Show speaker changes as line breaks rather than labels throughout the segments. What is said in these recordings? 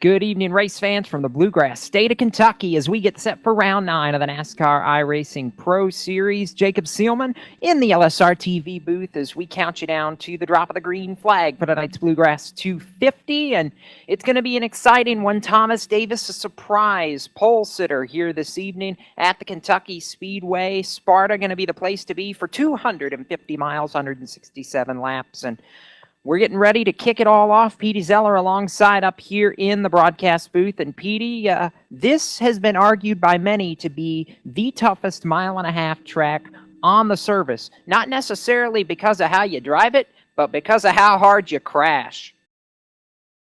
Good evening, race fans from the Bluegrass State of Kentucky as we get set for round 9 of the NASCAR iRacing Pro Series. Jacob Seelman in the LSRTV booth as we count you down to the drop of the green flag for tonight's Bluegrass 250, and it's going to be an exciting one. Thomas Davis, a surprise pole sitter here this evening at the Kentucky Speedway. Sparta going to be the place to be for 250 miles, 167 laps, and we're getting ready to kick it all off. Petey Zeller alongside up here in the broadcast booth. And Petey, this has been argued by many to be the toughest mile-and-a-half track on the service. Not necessarily because of how you drive it, but because of how hard you crash.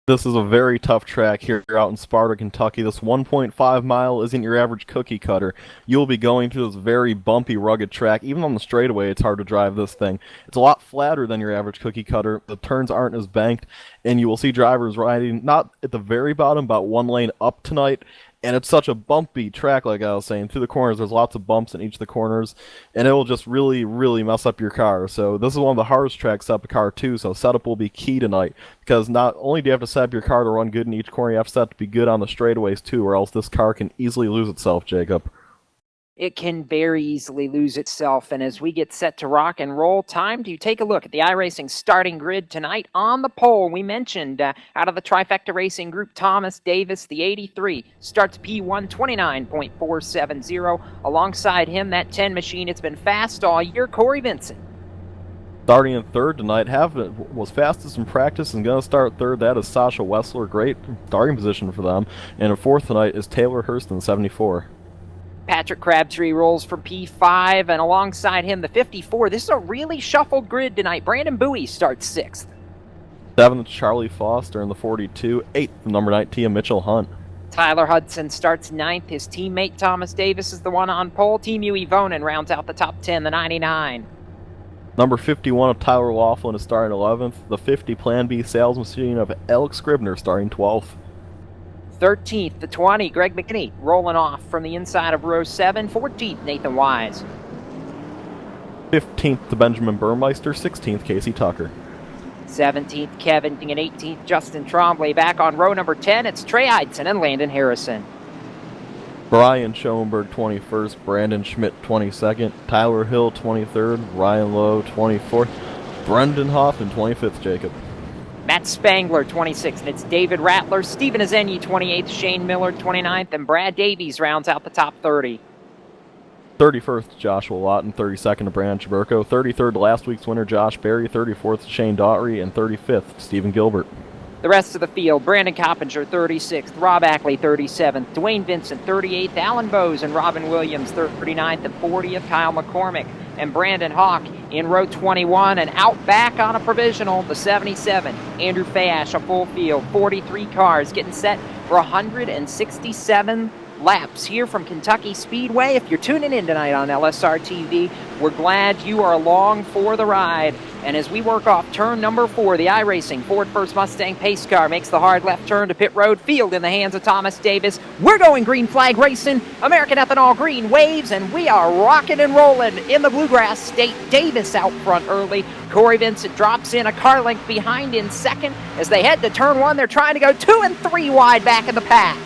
This is a very tough track here out in Sparta, Kentucky. This 1.5 mile isn't your average cookie cutter. You'll be going through this very bumpy, rugged track. Even on the straightaway, it's hard to drive this thing. It's a lot flatter than your average cookie cutter. The turns aren't as banked, and you will see drivers riding not at the very bottom, but one lane up tonight. And it's such a bumpy track, like I was saying. Through the corners, there's lots of bumps in each of the corners, and it will just really, really mess up your car. So this is one of the hardest tracks to set up a car, too, so setup will be key tonight. Because not only do you have to set up your car to run good in each corner, you have to set up to be good on the straightaways, too, or else this car can easily lose itself, Jacob.
It can very easily lose itself. And as we get set to rock and roll, time to take a look at the iRacing starting grid tonight. On the pole, we mentioned out of the Trifecta Racing Group, Thomas Davis, the 83, starts P1 29.470. Alongside him, that 10 machine, it's been fast all year, Corey Vincent.
Starting in third tonight, was fastest in practice and going to start third. That is Sasha Wessler, great starting position for them. And in fourth tonight is Taylor Hurston, 74.
Patrick Crabtree rolls from P5, and alongside him, the 54. This is a really shuffled grid tonight. Brandon Bowie starts 6th.
7th, Charlie Foster in the 42. 8th, number 19, Mitchell Hunt.
Tyler Hudson starts 9th. His teammate, Thomas Davis, is the one on pole. Team UE Vonen rounds out the top 10, the 99.
Number 51 of Tyler Laughlin is starting 11th. The 50, Plan B sales machine of Alex Scribner starting 12th.
13th, the 20, Greg McKinney, rolling off from the inside of row 7. 14th, Nathan Wise.
15th, to Benjamin Burmeister. 16th, Casey Tucker.
17th, Kevin, and 18th, Justin Trombley. Back on row number 10, it's Trey Eidson and Landon Harrison.
Brian Schoenberg, 21st. Brandon Schmidt, 22nd. Tyler Hill, 23rd. Ryan Lowe, 24th. Brendan Hoffman, 25th, Jacob.
Matt Spangler, 26th, and it's David Rattler. Stephen Azenyi, 28th. Shane Miller, 29th, and Brad Davies rounds out the top 30.
31st, Joshua Lawton. 32nd to Brandon Chaburko. 33rd, last week's winner, Josh Berry. 34th, Shane Daughtry. And 35th, Stephen Gilbert.
The rest of the field, Brandon Coppinger, 36th. Rob Ackley, 37th. Dwayne Vincent, 38th. Alan Bowes and Robin Williams, 39th and 40th. Kyle McCormick and Brandon Hawk in row 21, and out back on a provisional, the 77, Andrew Fayash, a full field, 43 cars getting set for 167 laps here from Kentucky Speedway. If you're tuning in tonight on LSR TV, we're glad you are along for the ride. And as we work off turn number 4, the iRacing Ford First Mustang pace car makes the hard left turn to pit road. Field in the hands of Thomas Davis. We're going green flag racing. American Ethanol green waves, and we are rocking and rolling in the Bluegrass State. Davis out front early. Corey Vincent drops in a car length behind in second. As they head to turn 1, they're trying to go 2 and 3 wide back in the pack.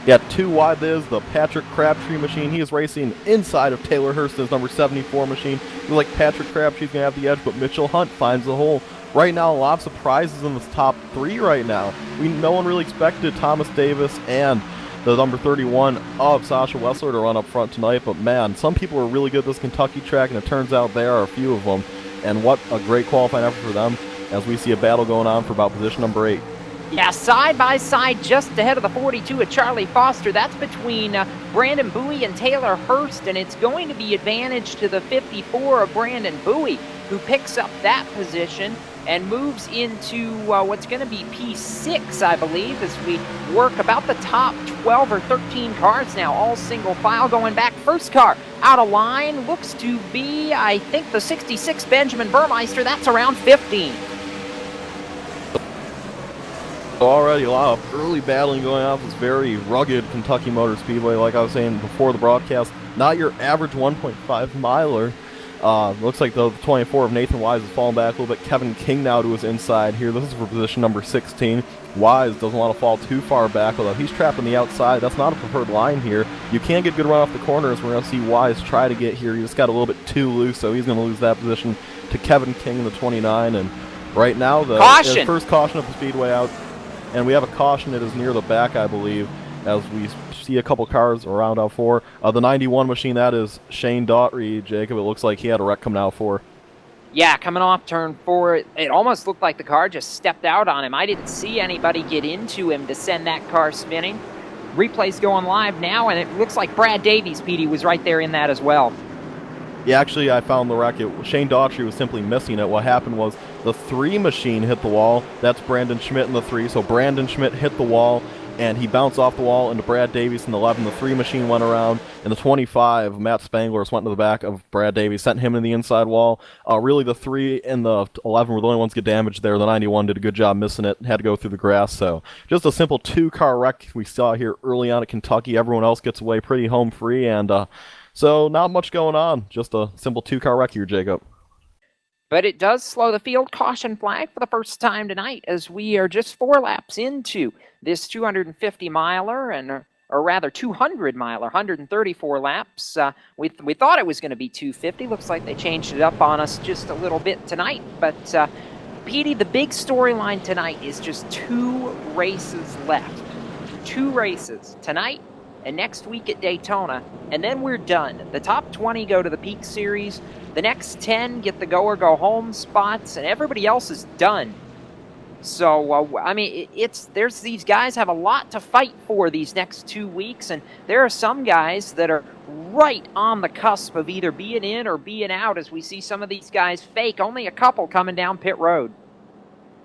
Yeah, 2 wide there's the Patrick Crabtree machine. He is racing inside of Taylor Hurston's number 74 machine. Looks like Patrick Crabtree's going to have the edge, but Mitchell Hunt finds the hole. Right now, a lot of surprises in this top 3 right now. No one really expected Thomas Davis and the number 31 of Sasha Wessler to run up front tonight, but man, some people are really good at this Kentucky track, and it turns out there are a few of them. And what a great qualifying effort for them as we see a battle going on for about position number 8.
Yeah, side by side, just ahead of the 42 of Charlie Foster. That's between Brandon Bowie and Taylor Hurst, and it's going to be advantage to the 54 of Brandon Bowie, who picks up that position and moves into what's going to be P6, I believe, as we work about the top 12 or 13 cars now, all single file going back. First car out of line looks to be, I think, the 66 Benjamin Burmeister. That's around 15.
Already a lot of early battling going on. This very rugged Kentucky Motor Speedway, like I was saying before the broadcast. Not your average 1.5 miler. Looks like the 24 of Nathan Wise has fallen back a little bit. Kevin King now to his inside here. This is for position number 16. Wise doesn't want to fall too far back, although he's trapped on the outside. That's not a preferred line here. You can get good run off the corners. We're going to see Wise try to get here. He just got a little bit too loose, so he's going to lose that position to Kevin King in the 29. And right now, the first caution of the speedway out. And we have a caution that is near the back, I believe, as we see a couple cars around out 4. The 91 machine, that is Shane Daughtry, Jacob. It looks like he had a wreck coming out 4.
Yeah, coming off turn 4, it almost looked like the car just stepped out on him. I didn't see anybody get into him to send that car spinning. Replay's going live now, and it looks like Brad Davies, Petey, was right there in that as well.
Yeah, actually, I found the wreck. Shane Daughtry was simply missing it. What happened was the 3 machine hit the wall. That's Brandon Schmidt in the 3. So Brandon Schmidt hit the wall, and he bounced off the wall into Brad Davies in the 11. The 3 machine went around, and the 25, Matt Spangler, went to the back of Brad Davies, sent him in the inside wall. Really, the 3 and the 11 were the only ones to get damaged there. The 91 did a good job missing it, had to go through the grass. So just a simple 2-car wreck we saw here early on at Kentucky. Everyone else gets away pretty home free, and so not much going on. Just a simple 2-car wreck here, Jacob.
But it does slow the field. Caution flag for the first time tonight, as we are just 4 laps into this 250-miler, or rather 200-miler, 134 laps. We thought it was going to be 250. Looks like they changed it up on us just a little bit tonight. But, Petey, the big storyline tonight is just 2 races left. 2 races tonight and next week at Daytona, and then we're done. The top 20 go to the Peak Series. The next 10 get the go or go home spots, and everybody else is done. So, I mean, there's these guys have a lot to fight for these next 2 weeks, and there are some guys that are right on the cusp of either being in or being out, as we see some of these guys fake. Only a couple coming down pit road.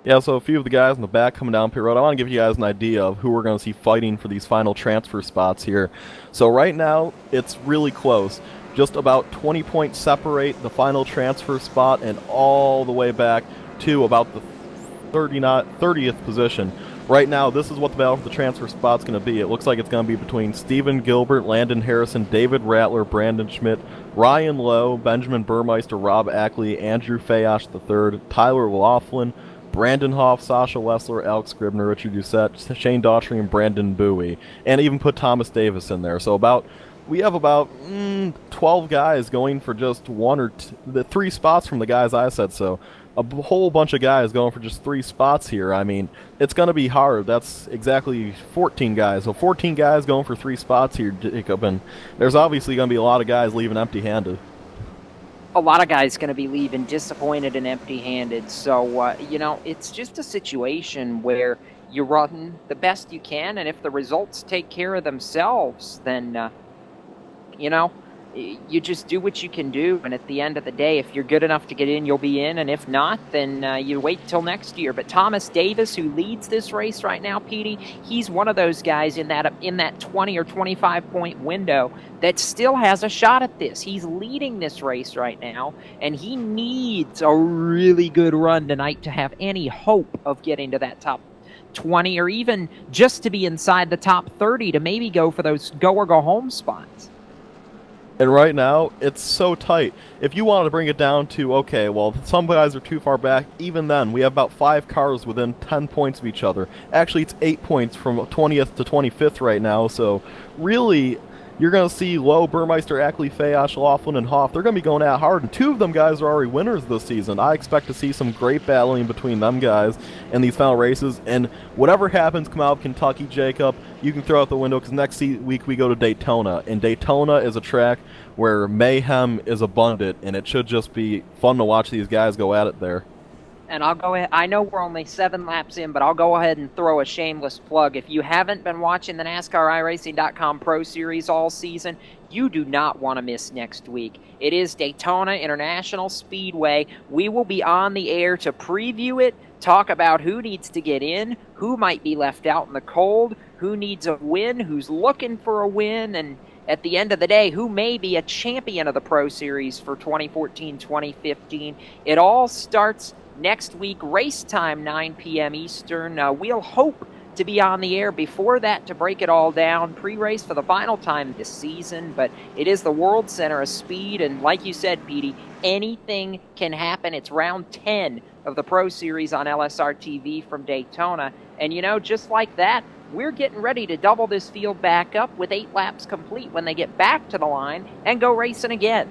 Yeah, so a few of the guys in the back coming down pit road. I want to give you guys an idea of who we're going to see fighting for these final transfer spots here. So right now, it's really close. Just about 20 points separate the final transfer spot and all the way back to about the 30th position. Right now, this is what the battle for the transfer spot's going to be. It looks like it's going to be between Steven Gilbert, Landon Harrison, David Rattler, Brandon Schmidt, Ryan Lowe, Benjamin Burmeister, Rob Ackley, Andrew Fayosh III, Tyler Laughlin, Brandon Hoff, Sasha Wessler, Alex Scribner, Richard Doucette, Shane Daughtry, and Brandon Bowie. And even put Thomas Davis in there. So we have about 12 guys going for just 1 or 3 spots from the guys I said. So a whole bunch of guys going for just 3 spots here. I mean, it's going to be hard. That's exactly 14 guys. So 14 guys going for 3 spots here, Jacob. And there's obviously going to be a lot of guys leaving empty-handed.
A lot of guys going to be leaving disappointed and empty-handed. So, it's just a situation where you run the best you can, and if the results take care of themselves, then, you just do what you can do. And at the end of the day, if you're good enough to get in, you'll be in. And if not, then you wait till next year. But Thomas Davis, who leads this race right now, Petey, he's one of those guys in that 20 or 25 point window that still has a shot at this. He's leading this race right now, and he needs a really good run tonight to have any hope of getting to that top 20, or even just to be inside the top 30 to maybe go for those go or go home spots.
And right now, it's so tight. If you wanted to bring it down to, okay, well, some guys are too far back, even then, we have about 5 cars within 10 points of each other. Actually, it's 8 points from 20th to 25th right now, so really, you're going to see Lowe, Burmeister, Ackley, Fayosh, Laughlin, and Hoff. They're going to be going at hard, and 2 of them guys are already winners this season. I expect to see some great battling between them guys in these final races, and whatever happens come out of Kentucky, Jacob, you can throw out the window, because next week we go to Daytona, and Daytona is a track where mayhem is abundant, and it should just be fun to watch these guys go at it there.
And I'll go ahead. I know we're only 7 laps in, but I'll go ahead and throw a shameless plug. If you haven't been watching the NASCAR iRacing.com Pro Series all season, you do not want to miss next week. It is Daytona International Speedway. We will be on the air to preview it, talk about who needs to get in, who might be left out in the cold, who needs a win, who's looking for a win, and at the end of the day, who may be a champion of the Pro Series for 2014-2015. It all starts next week, race time, 9 p.m. Eastern. We'll hope to be on the air before that to break it all down, pre-race for the final time this season. But it is the World Center of Speed, and like you said, Petey, anything can happen. It's round 10 of the Pro Series on LSRTV from Daytona, and you know, just like that, we're getting ready to double this field back up with 8 laps complete when they get back to the line and go racing again.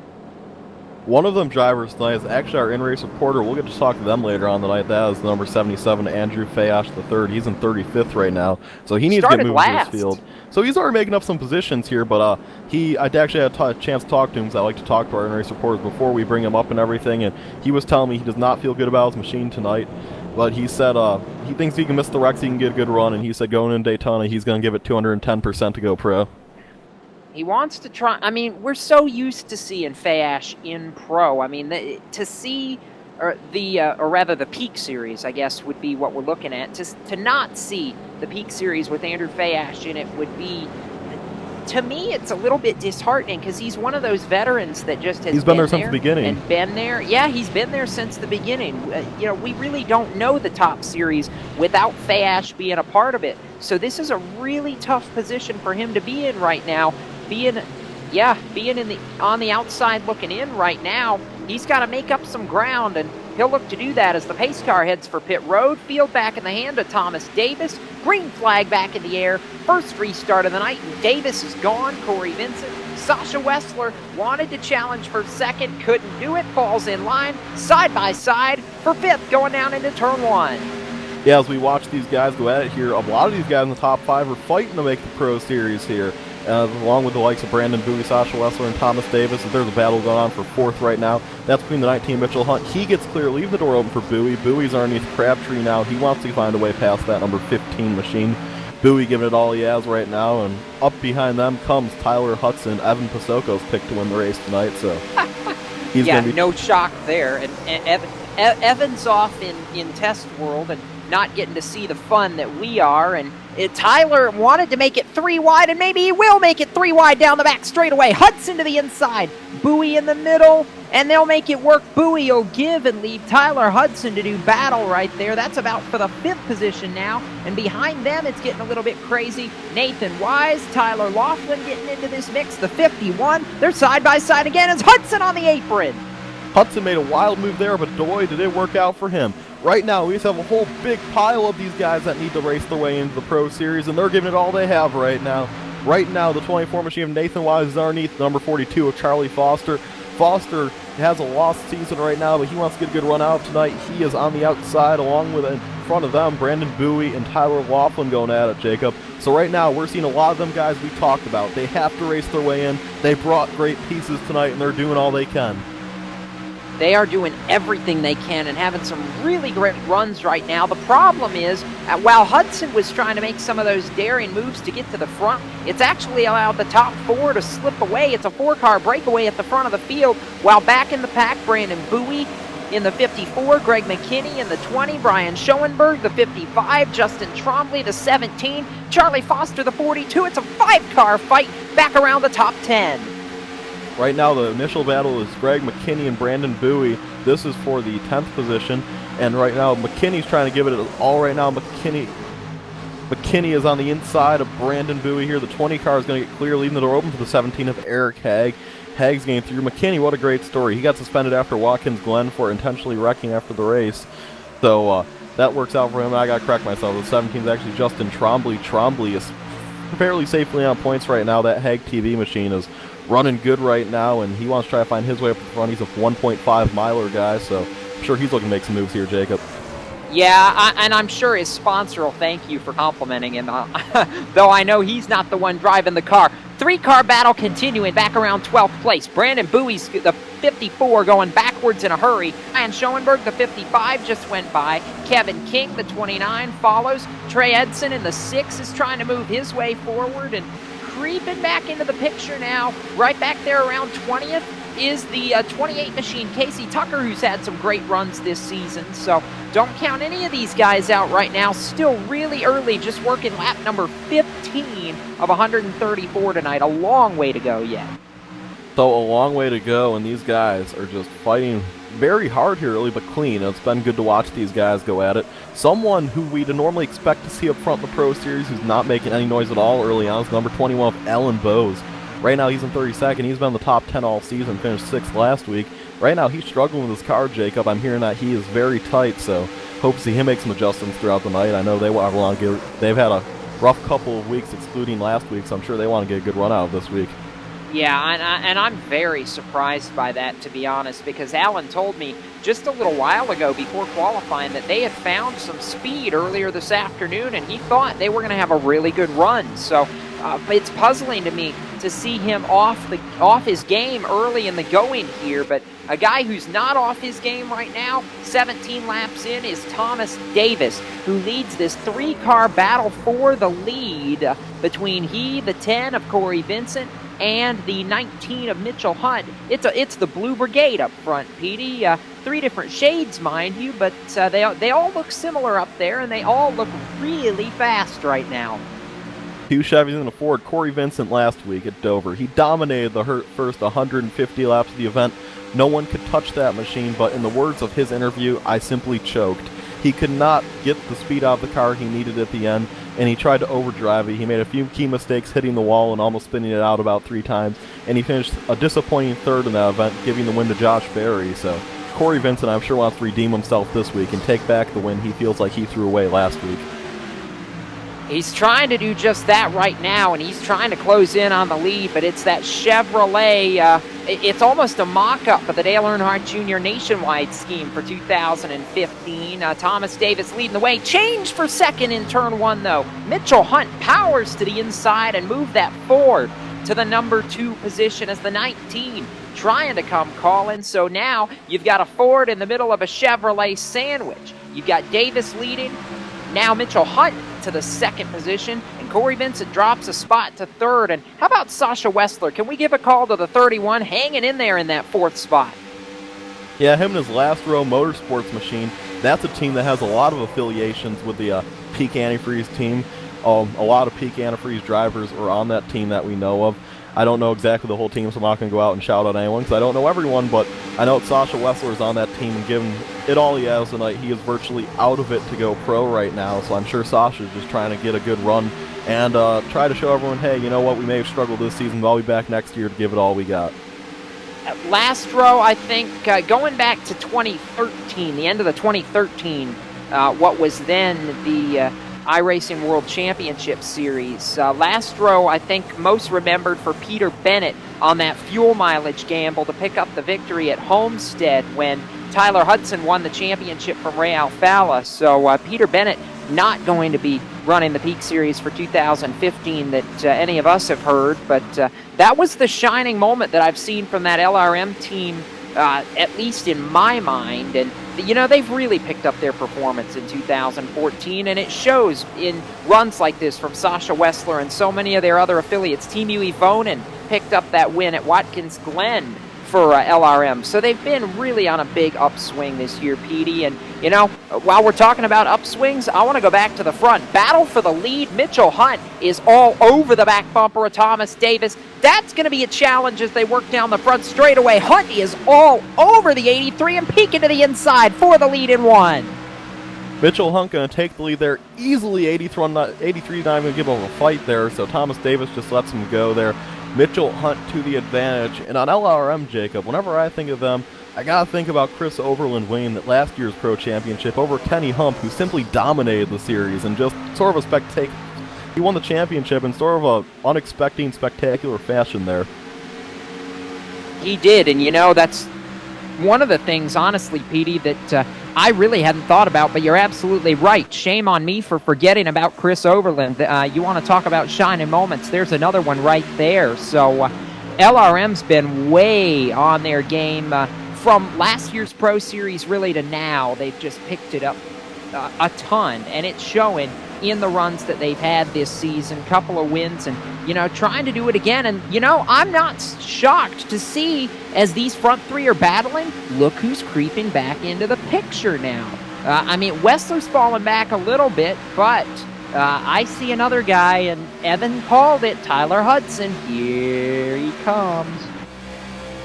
One of them drivers tonight is actually our in-race reporter. We'll get to talk to them later on tonight. That is number 77, Andrew Fayash III. He's in 35th right now, so he needs to get moving to this field. So he's already making up some positions here, but I actually had a chance to talk to him, because I like to talk to our in-race reporters before we bring him up and everything, and he was telling me he does not feel good about his machine tonight. But he said he thinks he can miss the wrecks, he can get a good run, and he said going in Daytona, he's going to give it 210% to go pro.
He wants to try. I mean, we're so used to seeing Fayash in pro. I mean, to see or rather the Peak Series, I guess, would be what we're looking at. To not see the Peak Series with Andrew Fayash in it would be, to me, it's a little bit disheartening, because he's one of those veterans that just has
been there since the beginning.
And been there. Yeah, he's been there since the beginning. You know, we really don't know the Top Series without Fayash being a part of it. So this is a really tough position for him to be in right now. Being on the outside looking in right now, he's got to make up some ground, and he'll look to do that as the pace car heads for pit road. Field back in the hand of Thomas Davis. Green flag back in the air. First restart of the night, and Davis is gone. Corey Vincent. Sasha Wessler wanted to challenge for second, couldn't do it. Falls in line, side by side for fifth, going down into turn 1.
Yeah, as we watch these guys go at it here, a lot of these guys in the top 5 are fighting to make the Pro Series here. Along with the likes of Brandon Bowie, Sasha Wessler, and Thomas Davis. There's a battle going on for 4th right now. That's between the 19 Mitchell Hunt. He gets clear, leave the door open for Bowie. Bowie's underneath Crabtree now. He wants to find a way past that number 15 machine. Bowie giving it all he has right now, and up behind them comes Tyler Hudson. Evan Pasoko's picked to win the race tonight, so he's going to be...
no shock there. And Evan's off in test world and not getting to see the fun that we are, and Tyler wanted to make it 3 wide, and maybe he will make it 3 wide down the back straightaway. Hudson to the inside, Bowie in the middle, and they'll make it work. Bowie will give and leave Tyler Hudson to do battle right there. That's about for the 5th position now, and behind them it's getting a little bit crazy. Nathan Wise, Tyler Laughlin getting into this mix, the 51. They're side by side again as Hudson on the apron.
Hudson made a wild move there, but boy, did it work out for him. Right now, we just have a whole big pile of these guys that need to race their way into the Pro Series, and they're giving it all they have right now. Right now, the 24 machine of Nathan Wise is underneath number 42 of Charlie Foster. Foster has a lost season right now, but he wants to get a good run out tonight. He is on the outside, along with in front of them, Brandon Bowie and Tyler Laughlin going at it, Jacob. So right now, we're seeing a lot of them guys we talked about. They have to race their way in. They brought great pieces tonight, and they're doing all they can.
They are doing everything they can and having some really great runs right now. The problem is, while Hudson was trying to make some of those daring moves to get to the front, it's actually allowed the top 4 to slip away. It's a 4-car breakaway at the front of the field, while back in the pack, Brandon Bowie in the 54, Greg McKinney in the 20, Brian Schoenberg the 55, Justin Trombley the 17, Charlie Foster the 42. It's a 5-car fight back around the top 10.
Right now, the initial battle is Greg McKinney and Brandon Bowie. This is for the 10th position, and right now, McKinney's trying to give it all right now. McKinney is on the inside of Brandon Bowie here. The 20 car is going to get clear, leaving the door open for the 17 of Eric Haig. Haig's getting through. McKinney, what a great story. He got suspended after Watkins Glen for intentionally wrecking after the race. So that works out for him. I got to correct myself. The 17 is actually Justin Trombley. Trombley is fairly safely on points right now. That Haig TV machine is running good right now, and he wants to try to find his way up the front. He's a 1.5 miler guy, so I'm sure he's looking to make some moves here, Jacob.
Yeah, and I'm sure his sponsor will thank you for complimenting him, though I know he's not the one driving the car. 3-car battle continuing back around 12th place. Brandon Bowie's the 54 going backwards in a hurry. And Schoenberg, the 55, just went by. Kevin King, the 29, follows. Trey Edson in the 6 is trying to move his way forward, and creeping back into the picture now, right back there around 20th, is the 28 machine, Casey Tucker, who's had some great runs this season. So don't count any of these guys out right now. Still really early, just working lap number 15 of 134 tonight. A long way to go yet.
So a long way to go, and these guys are just fighting very hard here early, but clean. It's been good to watch these guys go at it. Someone who we'd normally expect to see up front in the Pro Series who's not making any noise at all early on is number 21 of Alan Bowes. Right now he's in 32nd. He's been in the top 10 all season, finished 6th last week. Right now he's struggling with his car, Jacob. I'm hearing that he is very tight, so hope to see him make some adjustments throughout the night. I know they've had a rough couple of weeks excluding last week, so I'm sure they want to get a good run out of this week.
Yeah, and I'm very surprised by that, to be honest, because Alan told me just a little while ago before qualifying that they had found some speed earlier this afternoon, and he thought they were going to have a really good run. So it's puzzling to me to see him off his game early in the going here, but a guy who's not off his game right now, 17 laps in, is Thomas Davis, who leads this three-car battle for the lead between the 10 of Corey Vincent and the 19 of Mitchell Hunt. It's the Blue Brigade up front, Petey. 3 different shades, mind you, but they all look similar up there, and they all look really fast right now.
2 Chevys and a Ford. Corey Vincent last week at Dover. He dominated the first 150 laps of the event. No one could touch that machine, but in the words of his interview, I simply choked. He could not get the speed out of the car he needed at the end, and he tried to overdrive it. He made a few key mistakes, hitting the wall and almost spinning it out about 3 times, and he finished a disappointing 3rd in that event, giving the win to Josh Berry. So Corey Vincent, I'm sure, wants to redeem himself this week and take back the win he feels like he threw away last week.
He's trying to do just that right now, and he's trying to close in on the lead, but it's that Chevrolet. It's almost a mock-up of the Dale Earnhardt Jr. Nationwide scheme for 2015. Thomas Davis leading the way. Change for second in turn 1, though. Mitchell Hunt powers to the inside and moved that Ford to the number 2 position as the 19 trying to come calling. So now you've got a Ford in the middle of a Chevrolet sandwich. You've got Davis leading. Now Mitchell Hunt to the 2nd position, and Corey Vincent drops a spot to 3rd. And how about Sasha Wessler? Can we give a call to the 31, hanging in there in that 4th spot?
Yeah, him and his Last Row Motorsports machine. That's a team that has a lot of affiliations with the Peak Antifreeze team. A lot of Peak Antifreeze drivers are on that team that we know of. I don't know exactly the whole team, so I'm not going to go out and shout out anyone because I don't know everyone, but I know Sasha Wessler is on that team, and given it all he has tonight, he is virtually out of it to go pro right now, so I'm sure Sasha is just trying to get a good run and try to show everyone, hey, you know what, we may have struggled this season, but I'll be back next year to give it all we got.
Last row, I think, going back to 2013, the end of the 2013, what was then the iRacing World Championship Series. Last row, I think, most remembered for Peter Bennett on that fuel mileage gamble to pick up the victory at Homestead when Tyler Hudson won the championship from Ray Alfala. So Peter Bennett not going to be running the Peak Series for 2015 that any of us have heard, but that was the shining moment that I've seen from that LRM team, at least in my mind. And you know, they've really picked up their performance in 2014, and it shows in runs like this from Sasha Wessler and so many of their other affiliates. Team UE Vonen picked up that win at Watkins Glen for LRM. So they've been really on a big upswing this year, Petey. And, you know, while we're talking about upswings, I want to go back to the front. Battle for the lead. Mitchell Hunt is all over the back bumper of Thomas Davis. That's going to be a challenge as they work down the front straightaway. Hunt is all over the 83 and peeking to the inside for the lead in 1.
Mitchell Hunt going to take the lead there easily. 83 not even going to give him a fight there, so Thomas Davis just lets him go there. Mitchell Hunt to the advantage. And on LRM, Jacob, whenever I think of them, I got to think about Chris Overland winning that last year's Pro Championship over Kenny Hump, who simply dominated the series and just sort of a spectacular. He won the championship in sort of a unexpected, spectacular fashion there.
He did, and you know, that's one of the things, honestly, Petey, that I really hadn't thought about, but you're absolutely right. Shame on me for forgetting about Chris Overland. You want to talk about shining moments, there's another one right there. So LRM's been way on their game from last year's Pro Series really to now. They've just picked it up a ton, and it's showing in the runs that they've had this season. Couple of wins and, you know, trying to do it again. And, you know, I'm not shocked to see as these front three are battling, look who's creeping back into the picture now. I mean, Wessler's fallen back a little bit, but I see another guy, and Evan called it, Tyler Hudson. Here he comes.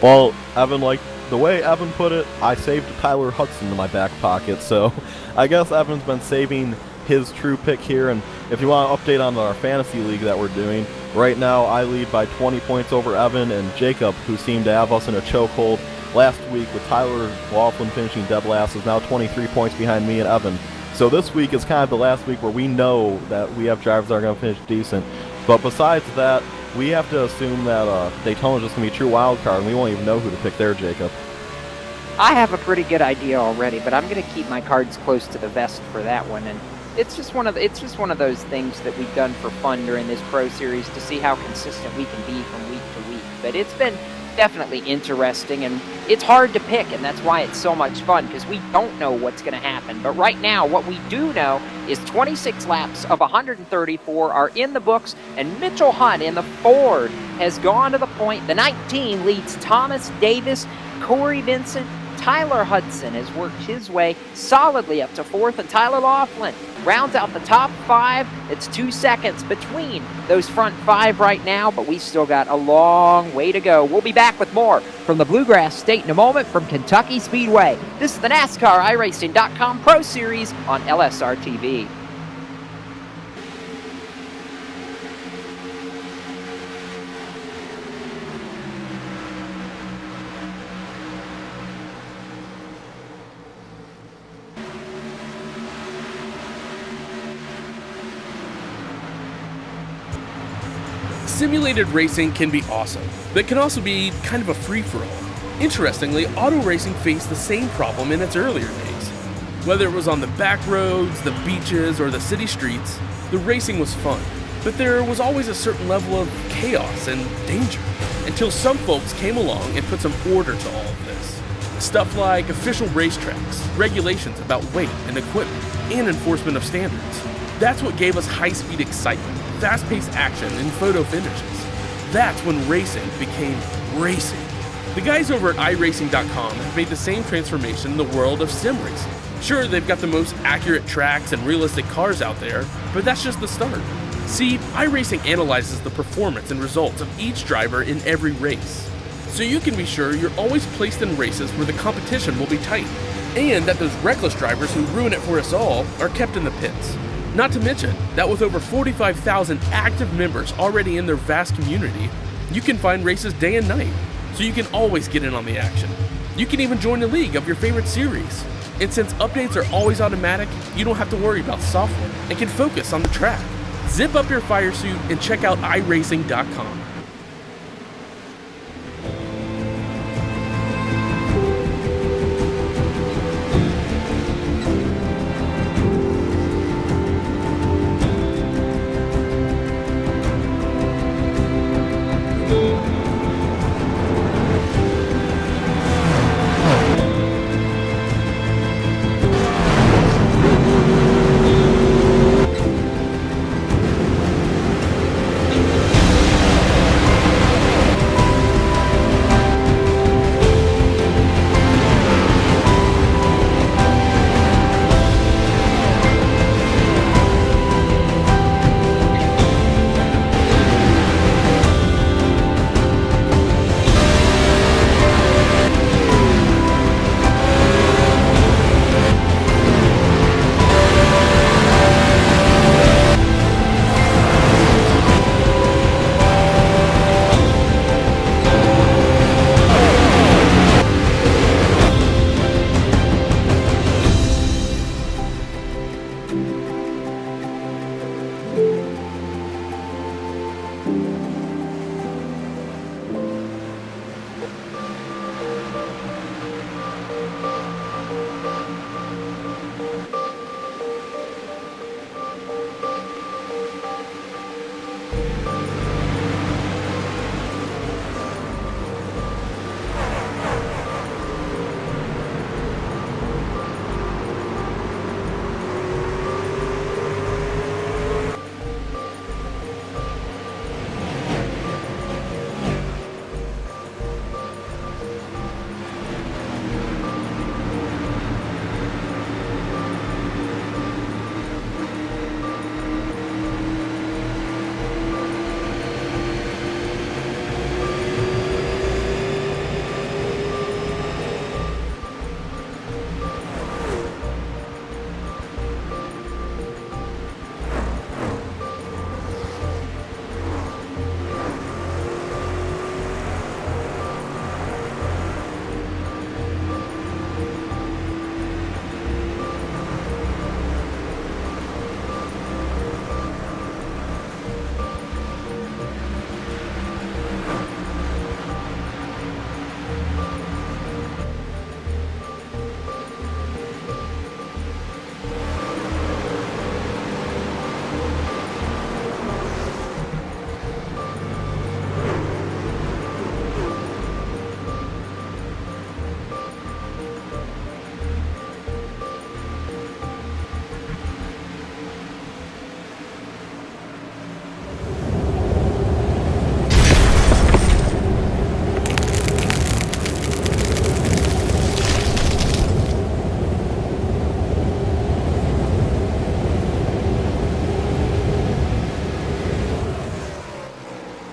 Well, Evan, like the way Evan put it, I saved Tyler Hudson in my back pocket, so I guess Evan's been saving his true pick here. And if you want to update on our fantasy league that we're doing, right now I lead by 20 points over Evan, and Jacob, who seemed to have us in a chokehold last week with Tyler Laughlin finishing dead last, is now 23 points behind me and Evan. So this week is kind of the last week where we know that we have drivers that are going to finish decent. But besides that, we have to assume that Daytona is just going to be a true wild card, and we won't even know who to pick there, Jacob.
I have a pretty good idea already, but I'm going to keep my cards close to the vest for that one. And it's just one of those things that we've done for fun during this Pro Series to see how consistent we can be from week to week. But it's been definitely interesting, and it's hard to pick, and that's why it's so much fun, because we don't know what's going to happen. But right now, what we do know is 26 laps of 134 are in the books, and Mitchell Hunt in the Ford has gone to the point. The 19 leads Thomas Davis, Corey Vincent, Tyler Hudson has worked his way solidly up to 4th, and Tyler Laughlin rounds out the top 5. It's 2 seconds between those front 5 right now, but we still got a long way to go. We'll be back with more from the Bluegrass State in a moment from Kentucky Speedway. This is the NASCAR iRacing.com Pro Series on LSRTV.
Simulated racing can be awesome, but can also be kind of a free-for-all. Interestingly, auto racing faced the same problem in its earlier days. Whether it was on the back roads, the beaches, or the city streets, the racing was fun, but there was always a certain level of chaos and danger, until some folks came along and put some order to all of this. Stuff like official racetracks, regulations about weight and equipment, and enforcement of standards. That's what gave us high-speed excitement, fast-paced action, and photo finishes. That's when racing became racing. The guys over at iRacing.com have made the same transformation in the world of sim racing. Sure, they've got the most accurate tracks and realistic cars out there, but that's just the start. See, iRacing analyzes the performance and results of each driver in every race, so you can be sure you're always placed in races where the competition will be tight, and that those reckless drivers who ruin it for us all are kept in the pits. Not to mention that with over 45,000 active members already in their vast community, you can find races day and night, so you can always get in on the action. You can even join a league of your favorite series. And since updates are always automatic, you don't have to worry about software and can focus on the track. Zip up your fire suit and check out iRacing.com.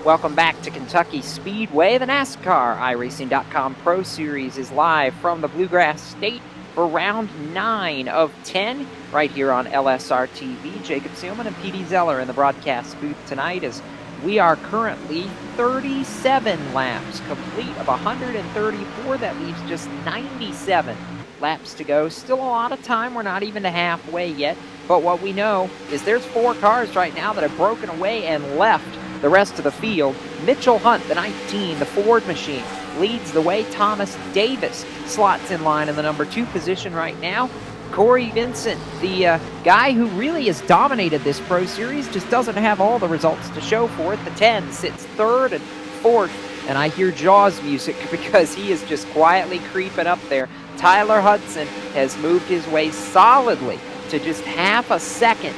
Welcome back to Kentucky Speedway. The NASCAR iRacing.com Pro Series is live from the Bluegrass State for round 9 of 10 right here on LSRTV. Jacob Seelman and P.D. Zeller in the broadcast booth tonight as we are currently 37 laps complete of 134. That leaves just 97 laps to go. Still a lot of time. We're not even to halfway yet. But what we know is there's 4 cars right now that have broken away and left the rest of the field. Mitchell Hunt, the 19, the Ford machine, leads the way. Thomas Davis slots in line in the number 2 position right now. Corey Vincent, the guy who really has dominated this Pro Series, just doesn't have all the results to show for it. The 10 sits 3rd and 4th, and I hear Jaws music because he is just quietly creeping up there. Tyler Hudson has moved his way solidly to just half a second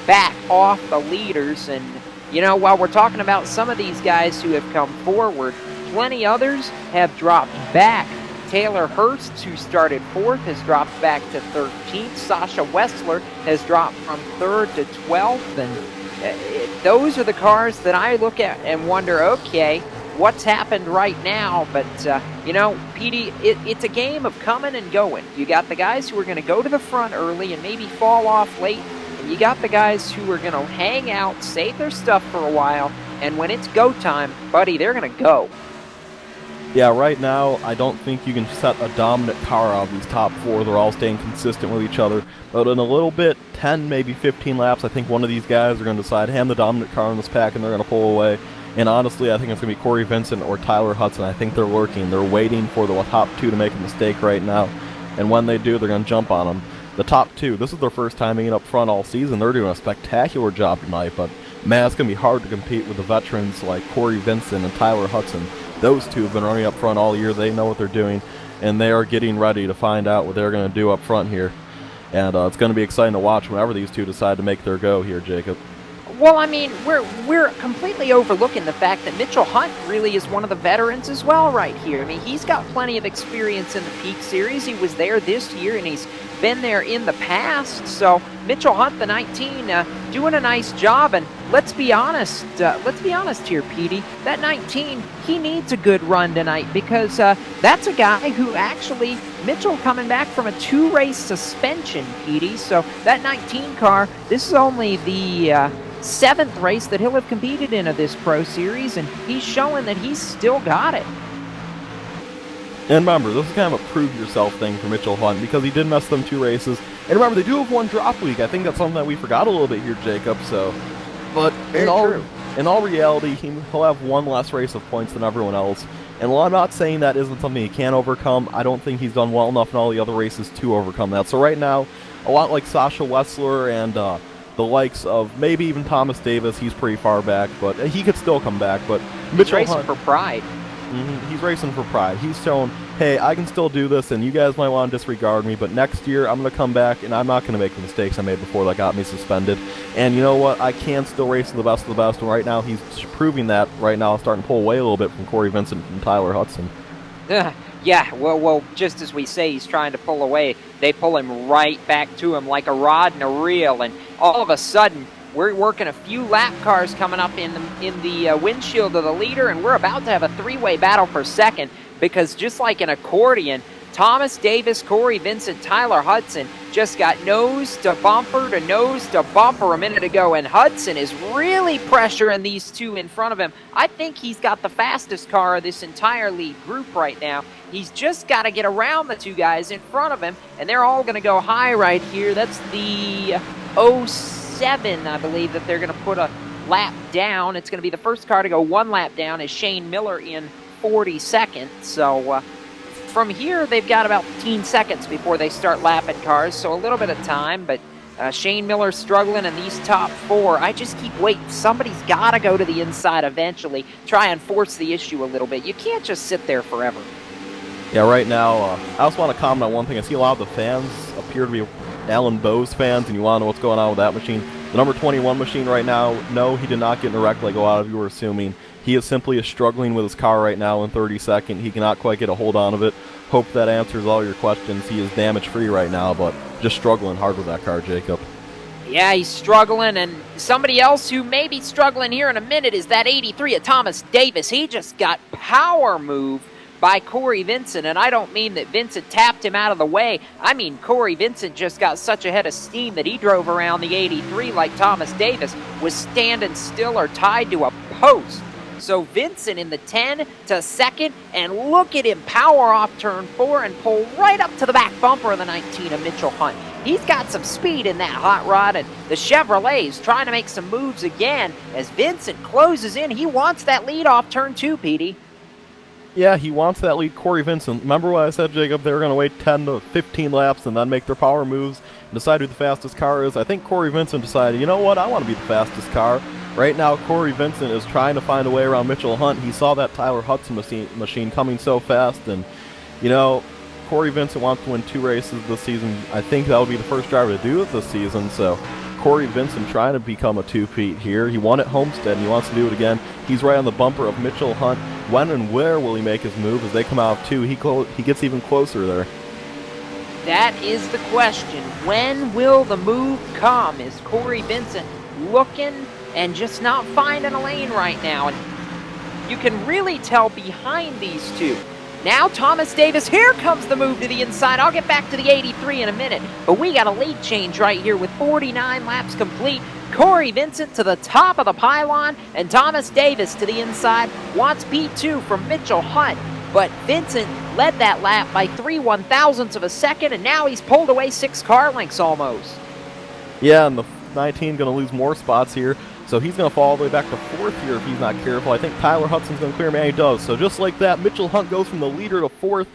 back off the leaders. And you know, while we're talking about some of these guys who have come forward, plenty others have dropped back. Taylor Hurst, who started 4th, has dropped back to 13th. Sasha Wessler has dropped from 3rd to 12th. And those are the cars that I look at and wonder, okay, what's happened right now? But, you know, PD, it's a game of coming and going. You got the guys who are going to go to the front early and maybe fall off late. And you got the guys who are going to hang out, save their stuff for a while, and when it's go time, buddy, they're going to go.
Yeah, right now, I don't think you can set a dominant car out of these top 4. They're all staying consistent with each other. But in a little bit, 10, maybe 15 laps, I think one of these guys are going to decide, hey, I'm the dominant car in this pack, and they're going to pull away. And honestly, I think it's going to be Corey Vincent or Tyler Hudson. I think they're lurking. They're waiting for the top 2 to make a mistake right now. And when they do, they're going to jump on them. The top 2, this is their first time being up front all season. They're doing a spectacular job tonight. But, man, it's going to be hard to compete with the veterans like Corey Vincent and Tyler Hudson. Those 2 have been running up front all year. They know what they're doing, and they are getting ready to find out what they're going to do up front here. And it's going to be exciting to watch whenever these 2 decide to make their go here, Jacob.
Well, I mean, we're completely overlooking the fact that Mitchell Hunt really is one of the veterans as well right here. I mean, he's got plenty of experience in the Peak Series. He was there this year, and he's been there in the past. So Mitchell Hunt, the 19, doing a nice job. And let's be honest here, Petey. That 19, he needs a good run tonight because that's a guy who actually, Mitchell coming back from a 2-race suspension, Petey. So that 19 car, this is only the 7th race that he'll have competed in of this Pro Series, and he's showing that he's still got it.
And remember, this is kind of a prove-yourself thing for Mitchell Hunt because he did mess them 2 races. And remember, they do have 1 drop week. I think that's something that we forgot a little bit here, Jacob. So, but in all reality, he'll have 1 less race of points than everyone else. And while I'm not saying that isn't something he can overcome, I don't think he's done well enough in all the other races to overcome that. So right now, a lot like Sasha Wessler and the likes of maybe even Thomas Davis, he's pretty far back, but he could still come back. But Mitchell
He's racing
Hunt,
for pride.
He's racing for pride. He's shown, hey, I can still do this, and you guys might want to disregard me, but next year I'm going to come back, and I'm not going to make the mistakes I made before that got me suspended. And you know what? I can still race to the best of the best, and right now he's proving that right now, starting to pull away a little bit from Corey Vincent and Tyler Hudson.
Yeah, well, just as we say he's trying to pull away, they pull him right back to him like a rod and a reel, and all of a sudden, we're working a few lap cars coming up in the windshield of the leader, and we're about to have a 3-way battle for second because just like an accordion, Thomas Davis, Corey Vincent, Tyler Hudson just got nose to bumper a minute ago, and Hudson is really pressuring these 2 in front of him. I think he's got the fastest car of this entire lead group right now. He's just got to get around the 2 guys in front of him, and they're all going to go high right here. That's the 07, I believe, that they're going to put a lap down. It's going to be the first car to go 1 lap down is Shane Miller in 42nd. So from here, they've got about 15 seconds before they start lapping cars, so a little bit of time, but Shane Miller's struggling, and these top 4, I just keep waiting. Somebody's got to go to the inside eventually, try and force the issue a little bit. You can't just sit there forever.
Yeah, right now, I also want to comment on one thing. I see a lot of the fans appear to be Alan Bowes fans, and you want to know what's going on with that machine. The number 21 machine right now, no, he did not get in a wreck like a lot of you were assuming. He is simply struggling with his car right now in 32nd. He cannot quite get a hold on of it. Hope that answers all your questions. He is damage-free right now, but just struggling hard with that car, Jacob.
Yeah, he's struggling, and somebody else who may be struggling here in a minute is that 83 of Thomas Davis. He just got power moved by Corey Vincent, and I don't mean that Vincent tapped him out of the way. I mean Corey Vincent just got such a head of steam that he drove around the 83 like Thomas Davis was standing still or tied to a post. So Vincent in the 10 to second, and look at him power off turn 4 and pull right up to the back bumper of the 19 of Mitchell Hunt. He's got some speed in that hot rod, and the Chevrolet is trying to make some moves again as Vincent closes in. He wants that lead off turn 2, Petey.
Yeah, he wants that lead. Corey Vincent. Remember what I said, Jacob? They were going to wait 10 to 15 laps and then make their power moves and decide who the fastest car is. I think Corey Vincent decided, you know what, I want to be the fastest car. Right now, Corey Vincent is trying to find a way around Mitchell Hunt. He saw that Tyler Hudson machine coming so fast, and, you know, Corey Vincent wants to win 2 races this season. I think that would be the first driver to do it this season, so Corey Vincent trying to become a two-peat here. He won at Homestead, and he wants to do it again. He's right on the bumper of Mitchell Hunt. When and where will he make his move as they come out of 2? He gets even closer there.
That is the question. When will the move come? Is Corey Vincent looking and just not finding a lane right now? And you can really tell behind these two. Now Thomas Davis, here comes the move to the inside. I'll get back to the 83 in a minute, but we got a lead change right here with 49 laps complete. Corey Vincent to the top of the pylon, and Thomas Davis to the inside wants P2 from Mitchell Hunt, but Vincent led that lap by 3/1000ths of a second, and now he's pulled away 6 car lengths almost.
Yeah, and the 19 going to lose more spots here. So he's going to fall all the way back to 4th here if he's not careful. I think Tyler Hudson's going to clear him, and he does. So just like that, Mitchell Hunt goes from the leader to 4th,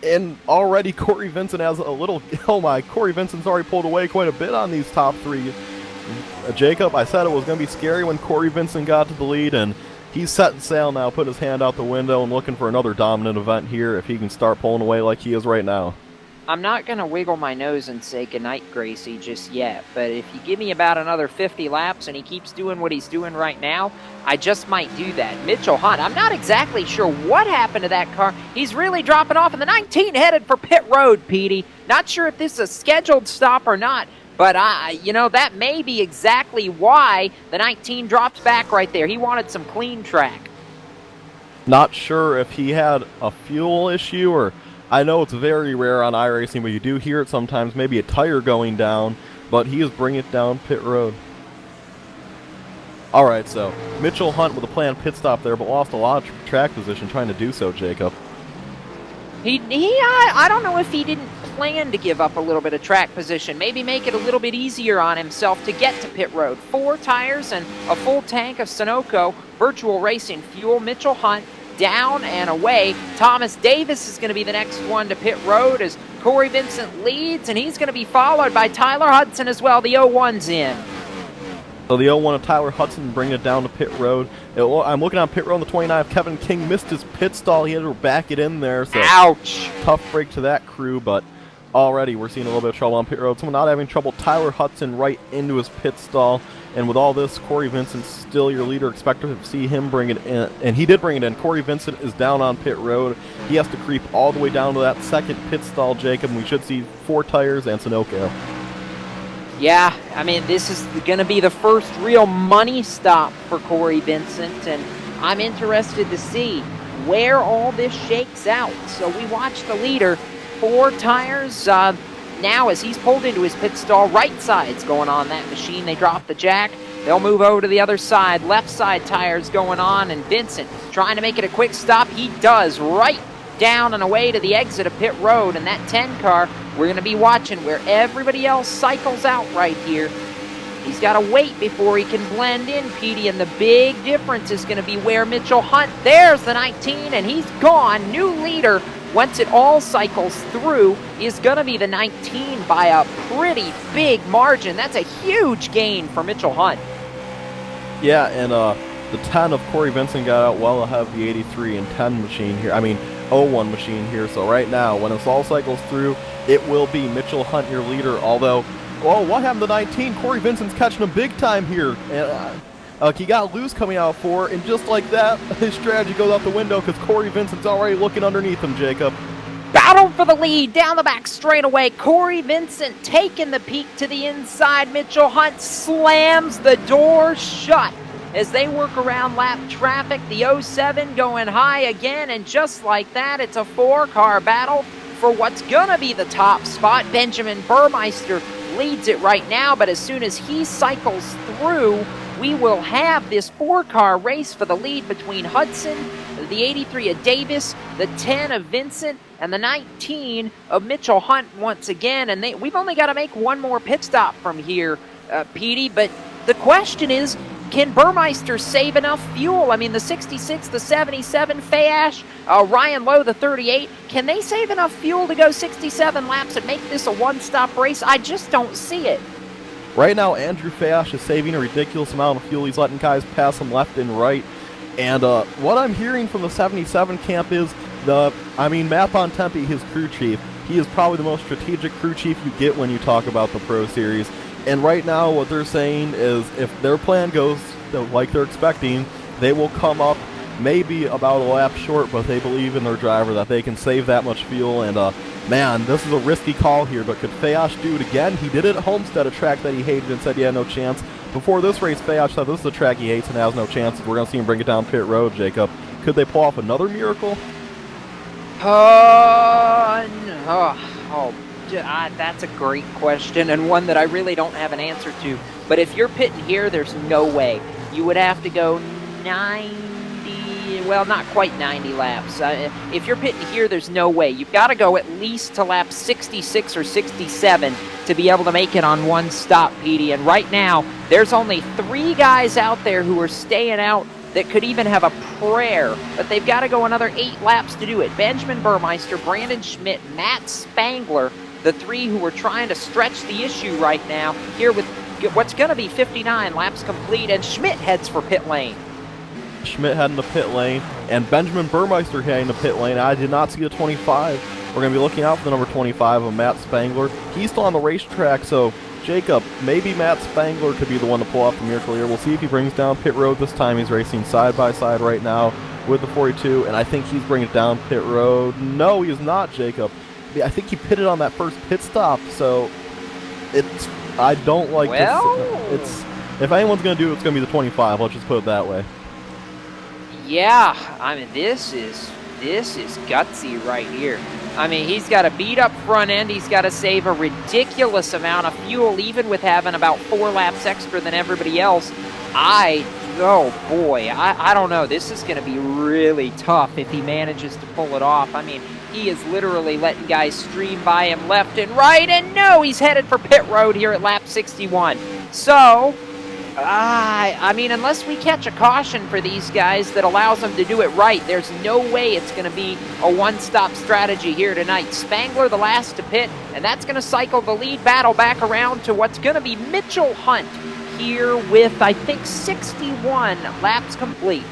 and already Corey Vincent has a little... Oh my, Corey Vincent's already pulled away quite a bit on these top 3. Jacob, I said it was going to be scary when Corey Vincent got to the lead, and he's setting sail now, putting his hand out the window and looking for another dominant event here if he can start pulling away like he is right now.
I'm not going to wiggle my nose and say goodnight, Gracie, just yet, but if you give me about another 50 laps and he keeps doing what he's doing right now, I just might do that. Mitchell Hunt, I'm not exactly sure what happened to that car. He's really dropping off, and the 19 headed for pit road, Petey. Not sure if this is a scheduled stop or not, but you know, that may be exactly why the 19 drops back right there. He wanted some clean track.
Not sure if he had a fuel issue, or I know it's very rare on iRacing, but you do hear it sometimes, maybe a tire going down, but he is bringing it down pit road. Alright, so Mitchell Hunt with a planned pit stop there, but lost a lot of track position trying to do so, Jacob.
I don't know if he didn't plan to give up a little bit of track position. Maybe make it a little bit easier on himself to get to pit road. 4 tires and a full tank of Sunoco Virtual Racing fuel. Mitchell Hunt down and away. Thomas Davis is going to be the next one to pit road as Corey Vincent leads, and he's going to be followed by Tyler Hudson as well. The 01's in.
So the 01 of Tyler Hudson bringing it down to pit road. I'm looking on pit road on the 29. Kevin King missed his pit stall. He had to back it in there. So
ouch.
Tough break to that crew, but already we're seeing a little bit of trouble on pit road. Someone not having trouble. Tyler Hudson right into his pit stall. And with all this, Corey Vincent still your leader. Expect to see him bring it in. And he did bring it in. Corey Vincent is down on pit road. He has to creep all the way down to that second pit stall, Jacob. And we should see 4 tires and Sunoco.
Yeah, I mean, this is going to be the first real money stop for Corey Vincent, and I'm interested to see where all this shakes out. So we watch the leader, 4 tires. Now as he's pulled into his pit stall, right side's going on that machine. They drop the jack. They'll move over to the other side. Left side tires going on, and Vincent trying to make it a quick stop. He does, right down and away to the exit of pit road, and that 10 car, we're going to be watching where everybody else cycles out right here. He's got to wait before he can blend in, Petey, and the big difference is going to be where Mitchell Hunt, there's the 19, and he's gone. New leader, once it all cycles through, is going to be the 19 by a pretty big margin. That's a huge gain for Mitchell Hunt.
Yeah, and the 10 of Corey Vincent got out well ahead of the 83 and 10 machine here. I mean, 01 machine here. So right now, when this all cycles through, it will be Mitchell Hunt your leader. Although, well, what happened to 19? Corey Vincent's catching him big time here. And he got loose coming out 4, and just like that, his strategy goes out the window because Corey Vincent's already looking underneath him, Jacob.
Battle for the lead down the back straightaway. Corey Vincent taking the peak to the inside. Mitchell Hunt slams the door shut as they work around lap traffic. The 07 going high again, and just like that, it's a 4-car battle for what's gonna be the top spot. Benjamin Burmeister leads it right now, but as soon as he cycles through, we will have this 4-car race for the lead between Hudson, the 83 of Davis, the 10 of Vincent, and the 19 of Mitchell Hunt once again. And we've only got to make one more pit stop from here, Petey, but the question is, can Burmeister save enough fuel? I mean, the 66, the 77, Fayash, Ryan Lowe, the 38, can they save enough fuel to go 67 laps and make this a one-stop race? I just don't see it.
Right now, Andrew Fayash is saving a ridiculous amount of fuel. He's letting guys pass him left and right. And what I'm hearing from the 77 camp is Matt Bontempi, his crew chief, he is probably the most strategic crew chief you get when you talk about the Pro Series. And right now, what they're saying is if their plan goes like they're expecting, they will come up maybe about a lap short, but they believe in their driver that they can save that much fuel. And man, this is a risky call here, but could Fayash do it again? He did it at Homestead, a track that he hated, and said he had no chance. Before this race, Fayash said this is a track he hates and has no chance. We're going to see him bring it down pit road, Jacob. Could they pull off another miracle?
That's a great question, and one that I really don't have an answer to. But if you're pitting here, there's no way. You would have to go 90, well, not quite 90 laps. If you're pitting here, there's no way. You've got to go at least to lap 66 or 67 to be able to make it on one stop, Petey. And right now, there's only 3 guys out there who are staying out that could even have a prayer, but they've got to go another 8 laps to do it. Benjamin Burmeister, Brandon Schmidt, Matt Spangler, the 3 who are trying to stretch the issue right now, here with what's going to be 59 laps complete, and Schmidt heads for pit lane.
Schmidt heading to pit lane, and Benjamin Burmeister heading to pit lane. I did not see the 25. We're going to be looking out for the number 25 of Matt Spangler. He's still on the racetrack, so Jacob, maybe Matt Spangler could be the one to pull off the miracle here. We'll see if he brings down pit road this time. He's racing side by side right now with the 42, and I think he's bringing it down pit road. No, he is not, Jacob. I think he pitted on that first pit stop, so I don't like this. If anyone's going to do it, it's going to be the 25. Let's just put it that way.
Yeah, I mean, this is gutsy right here. I mean, he's got a beat up front end. He's got to save a ridiculous amount of fuel, even with having about 4 laps extra than everybody else. Oh boy, I don't know. This is going to be really tough if he manages to pull it off. I mean, he is literally letting guys stream by him left and right, and no, he's headed for pit road here at lap 61. So, I mean, unless we catch a caution for these guys that allows them to do it right, there's no way it's going to be a one-stop strategy here tonight. Spangler, the last to pit, and that's going to cycle the lead battle back around to what's going to be Mitchell Hunt here with, I think, 61 laps complete.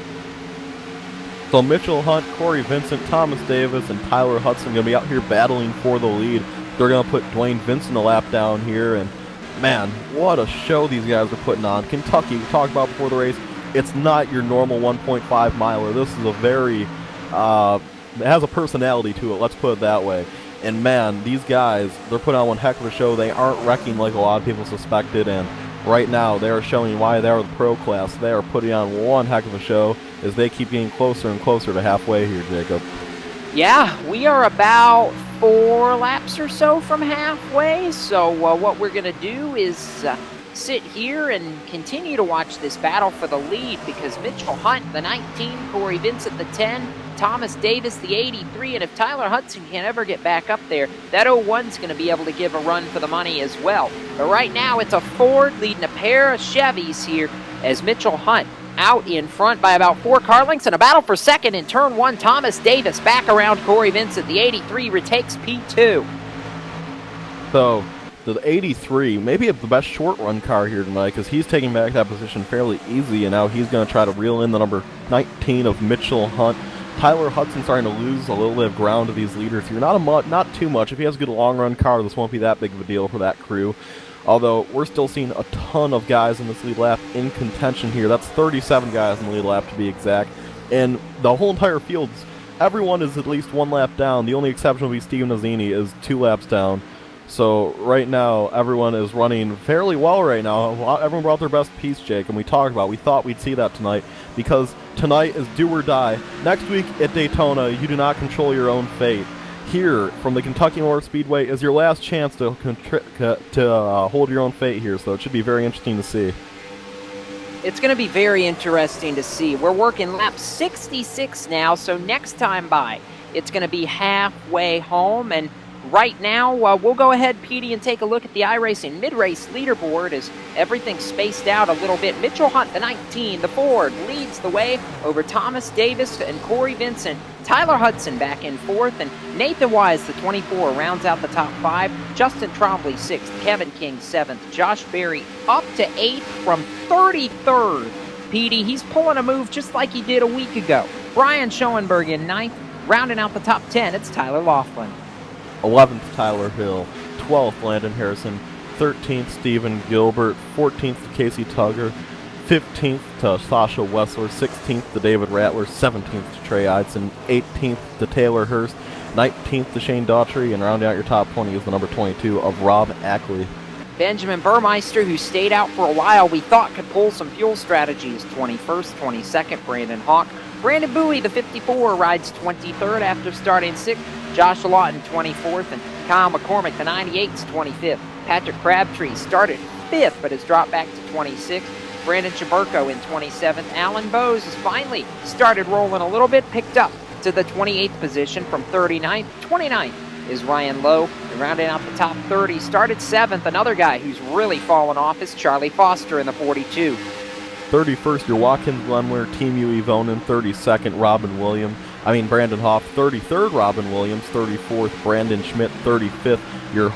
So Mitchell Hunt, Corey Vincent, Thomas Davis, and Tyler Hudson going to be out here battling for the lead. They're going to put Dwayne Vincent a lap down here, and man, what a show these guys are putting on. Kentucky, we talked about before the race, it's not your normal 1.5 miler. This is a very, it has a personality to it, let's put it that way. And man, these guys, they're putting on one heck of a show. They aren't wrecking like a lot of people suspected, and right now they are showing why they are the pro class. They are putting on one heck of a show as they keep getting closer and closer to halfway here, Jacob.
Yeah, we are about 4 laps or so from halfway, so what we're going to do is sit here and continue to watch this battle for the lead, because Mitchell Hunt, the 19, Corey Vincent, the 10, Thomas Davis, the 83, and if Tyler Hudson can ever get back up there, that 01's going to be able to give a run for the money as well. But right now, it's a Ford leading a pair of Chevys here as Mitchell Hunt out in front by about 4 car lengths, and a battle for second in turn 1. Thomas Davis back around Corey Vincent. The 83 retakes P2.
So the 83, maybe the best short run car here tonight, because he's taking back that position fairly easy, and now he's going to try to reel in the number 19 of Mitchell Hunt. Tyler Hudson starting to lose a little bit of ground to these leaders here. Not too much. If he has a good long run car, this won't be that big of a deal for that crew. Although, we're still seeing a ton of guys in this lead lap in contention here. That's 37 guys in the lead lap, to be exact. And the whole entire field's everyone is at least 1 lap down. The only exception will be Steve Nazzini is 2 laps down. So right now, everyone is running fairly well right now. Everyone brought their best piece, Jake, and we thought we'd see that tonight, because tonight is do or die. Next week at Daytona, you do not control your own fate. Here, from the Kentucky Motor Speedway, is your last chance to hold your own fate here, so it should be very interesting to see.
It's going to be very interesting to see. We're working lap 66 now, so next time by, it's going to be halfway home, and right now, we'll go ahead, Petey, and take a look at the iRacing mid-race leaderboard as everything's spaced out a little bit. Mitchell Hunt, the 19, the Ford, leads the way over Thomas Davis and Corey Vincent. Tyler Hudson back in 4th, and Nathan Wise, the 24, rounds out the top 5. Justin Trombley, 6th. Kevin King, 7th. Josh Berry up to 8th from 33rd. Petey, he's pulling a move just like he did a week ago. Brian Schoenberg in 9th. Rounding out the top 10, it's Tyler Laughlin.
11th, Tyler Hill. 12th, Landon Harrison. 13th, Stephen Gilbert. 14th, to Casey Tugger. 15th, to Sasha Wessler. 16th, to David Rattler. 17th, to Trey Eidson. 18th, to Taylor Hurst. 19th, to Shane Daughtry. And rounding out your top 20 is the number 22 of Rob Ackley.
Benjamin Burmeister, who stayed out for a while, we thought could pull some fuel strategies. 21st, 22nd, Brandon Hawk. Brandon Bowie, the 54, rides 23rd after starting 6th. Josh Lawton, 24th, and Kyle McCormick, the 98, is 25th. Patrick Crabtree started 5th, but has dropped back to 26th. Brandon Chaburko in 27th. Alan Bowes has finally started rolling a little bit, picked up to the 28th position from 39th. 29th is Ryan Lowe, and rounding out the top 30, started 7th. Another guy who's really fallen off is Charlie Foster in the 42.
31st, your Watkins Glenmore, Team UE Vonin. 32nd, Brandon Hoff. 33rd, Robin Williams. 34th, Brandon Schmidt. 35th, your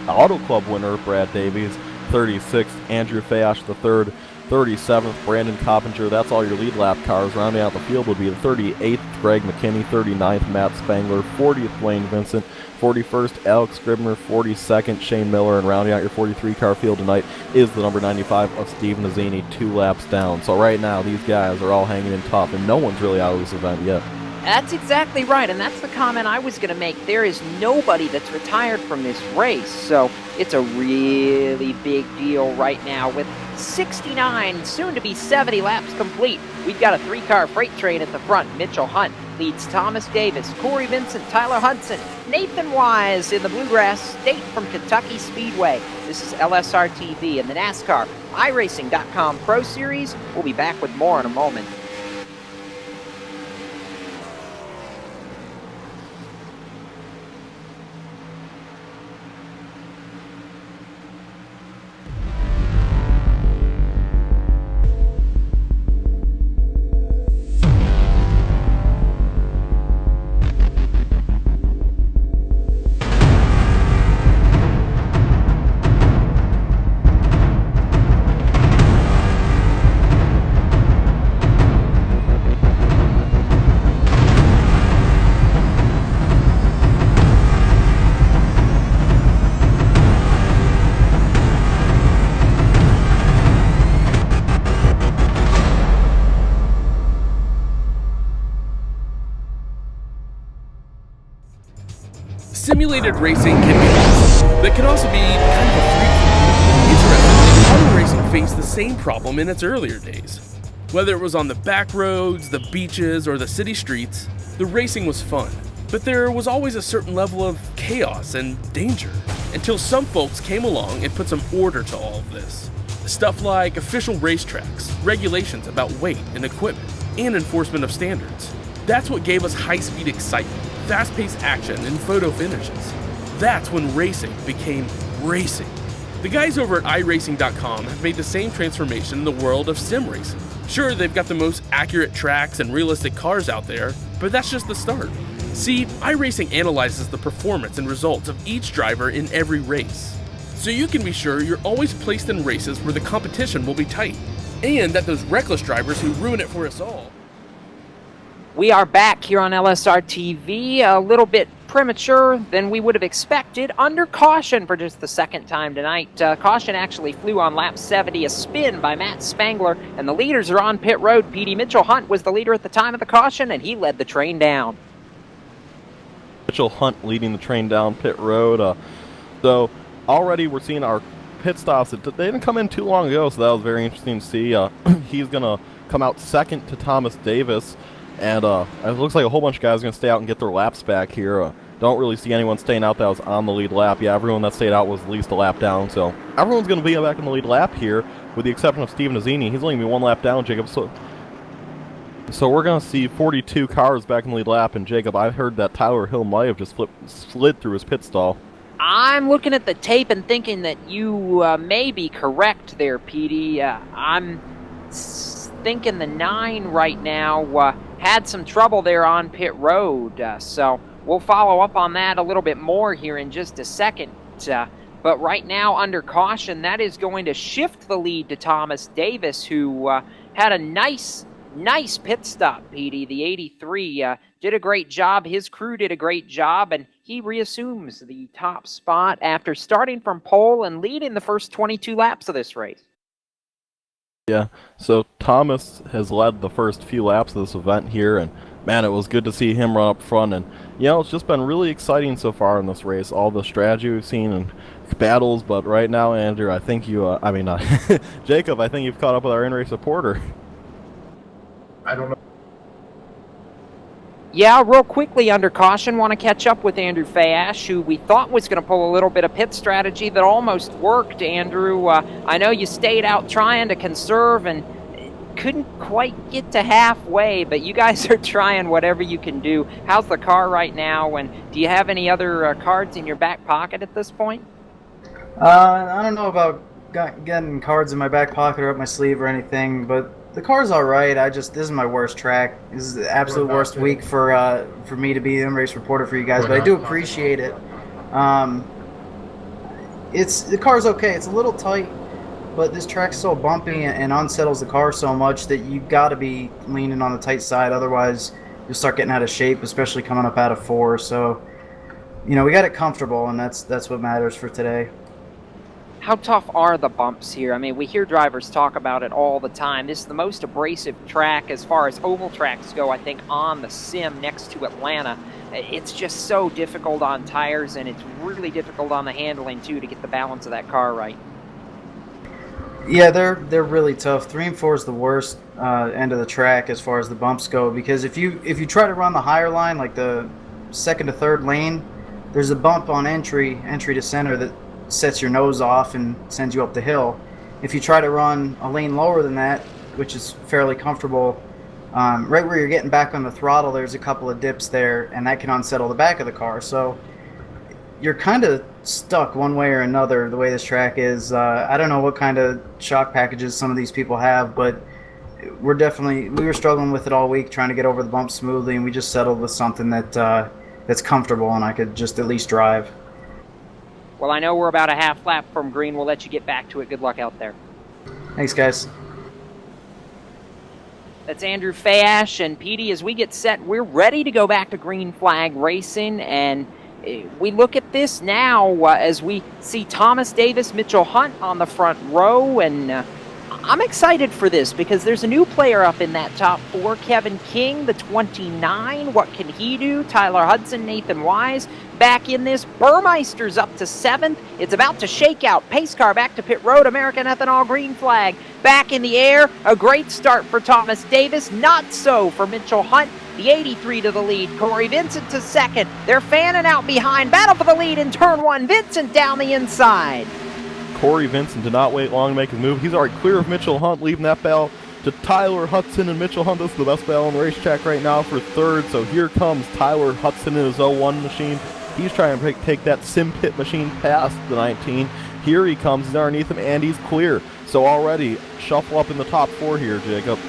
Auto Club winner, Brad Davies. 36th, Andrew Fayash III. 37th, Brandon Coppinger. That's all your lead lap cars. Rounding out the field would be the 38th, Greg McKinney. 39th, Matt Spangler. 40th, Wayne Vincent. 41st, Alex Scribner. 42nd, Shane Miller. And rounding out your 43-car field tonight is the number 95 of Steve Nazzini, 2 laps down. So right now, these guys are all hanging in tough, and no one's really out of this event yet.
That's exactly right, and that's the comment I was going to make. There is nobody that's retired from this race, so it's a really big deal right now with 69, soon to be 70 laps complete. We've got a 3-car freight train at the front. Mitchell Hunt leads Thomas Davis, Corey Vincent, Tyler Hudson, Nathan Wise in the Bluegrass State from Kentucky Speedway. This is LSRTV and the NASCAR iRacing.com Pro Series. We'll be back with more in a moment.
Simulated racing can be awesome, but can also be kind of a free-for-all. Interestingly, auto racing faced the same problem in its earlier days. Whether it was on the back roads, the beaches, or the city streets, the racing was fun. But there was always a certain level of chaos and danger, until some folks came along and put some order to all of this. Stuff like official racetracks, regulations about weight and equipment, and enforcement of standards. That's what gave us high-speed excitement, fast-paced action, and photo finishes. That's when racing became racing. The guys over at iRacing.com have made the same transformation in the world of sim racing. Sure, they've got the most accurate tracks and realistic cars out there, but that's just the start. See, iRacing analyzes the performance and results of each driver in every race, so you can be sure you're always placed in races where the competition will be tight, and that those reckless drivers who ruin it for us all
We are back here on LSRTV, a little bit premature than we would have expected, under caution for just the second time tonight. Caution actually flew on lap 70, a spin by Matt Spangler, and the leaders are on pit road. Petey Mitchell Hunt was the leader at the time of the caution, and he led the train down.
Mitchell Hunt leading the train down pit road. So already we're seeing our pit stops. They didn't come in too long ago, so that was very interesting to see. He's going to come out second to Thomas Davis. And it looks like a whole bunch of guys are going to stay out and get their laps back here. Don't really see anyone staying out that was on the lead lap. Yeah, everyone that stayed out was at least a lap down. So everyone's going to be back in the lead lap here, with the exception of Steven Azzini. He's only going to be one lap down, Jacob. So we're going to see 42 cars back in the lead lap. And Jacob, I heard that Tyler Hill might have just slid through his pit stall.
I'm looking at the tape and thinking that you may be correct there, Petey. I'm thinking the 9 right now had some trouble there on pit road, so we'll follow up on that a little bit more here in just a second. But right now, under caution, that is going to shift the lead to Thomas Davis, who had a nice pit stop, Petey. The 83 did a great job. His crew did a great job, and he reassumes the top spot after starting from pole and leading the first 22 laps of this race.
Yeah, so Thomas has led the first few laps of this event here, and man, it was good to see him run up front. And you know, it's just been really exciting so far in this race. All the strategy we've seen and battles, but right now, Andrew, I think you, Jacob, I think you've caught up with our in-race reporter.
I don't know.
Yeah, real quickly under caution, want to catch up with Andrew Fayash, who we thought was going to pull a little bit of pit strategy that almost worked, Andrew. I know you stayed out trying to conserve and couldn't quite get to halfway, but you guys are trying whatever you can do. How's the car right now, and do you have any other cards in your back pocket at this point?
I don't know about getting cards in my back pocket or up my sleeve or anything, but the car's all right. This is my worst track. This is the absolute worst week for me to be an in-race reporter for you guys, but I do appreciate it. The car's okay. It's a little tight, but this track's so bumpy and unsettles the car so much that you got to be leaning on the tight side. Otherwise, you'll start getting out of shape, especially coming up out of 4. So, you know, we got it comfortable, and that's what matters for today.
How tough are the bumps here? I mean, we hear drivers talk about it all the time. This is the most abrasive track as far as oval tracks go, I think, on the sim next to Atlanta. It's just so difficult on tires, and it's really difficult on the handling, too, to get the balance of that car right.
Yeah, they're really tough. 3 and 4 is the worst end of the track as far as the bumps go, because if you try to run the higher line, like the 2nd to 3rd lane, there's a bump on entry to center that sets your nose off and sends you up the hill. If you try to run a lane lower than that, which is fairly comfortable, right where you're getting back on the throttle, there's a couple of dips there, and that can unsettle the back of the car. So you're kind of stuck one way or another the way this track is. I don't know what kind of shock packages some of these people have, but we were struggling with it all week trying to get over the bumps smoothly, and we just settled with something that's comfortable and I could just at least drive.
Well, I know we're about a half lap from green. We'll let you get back to it. Good luck out there.
Thanks, guys.
That's Andrew Fayash and Petey. As we get set, we're ready to go back to green flag racing, and we look at this now as we see Thomas Davis, Mitchell Hunt on the front row, and I'm excited for this because there's a new player up in that top 4, Kevin King, the 29. What can he do? Tyler Hudson, Nathan Wise back in this. Burmeister's up to 7th. It's about to shake out. Pace car back to pit road. American Ethanol green flag back in the air. A great start for Thomas Davis. Not so for Mitchell Hunt. The 83 to the lead. Corey Vincent to 2nd. They're fanning out behind. Battle for the lead in turn 1. Vincent down the inside.
Corey Vincent did not wait long to make his move. He's already clear of Mitchell Hunt, leaving that battle to Tyler Hudson and Mitchell Hunt. This is the best battle on the racetrack right now for 3rd. So here comes Tyler Hudson in his 01 machine. He's trying to take that sim pit machine past the 19. Here he comes. He's underneath him, and he's clear. So already shuffle up in the top 4 here, Jacob.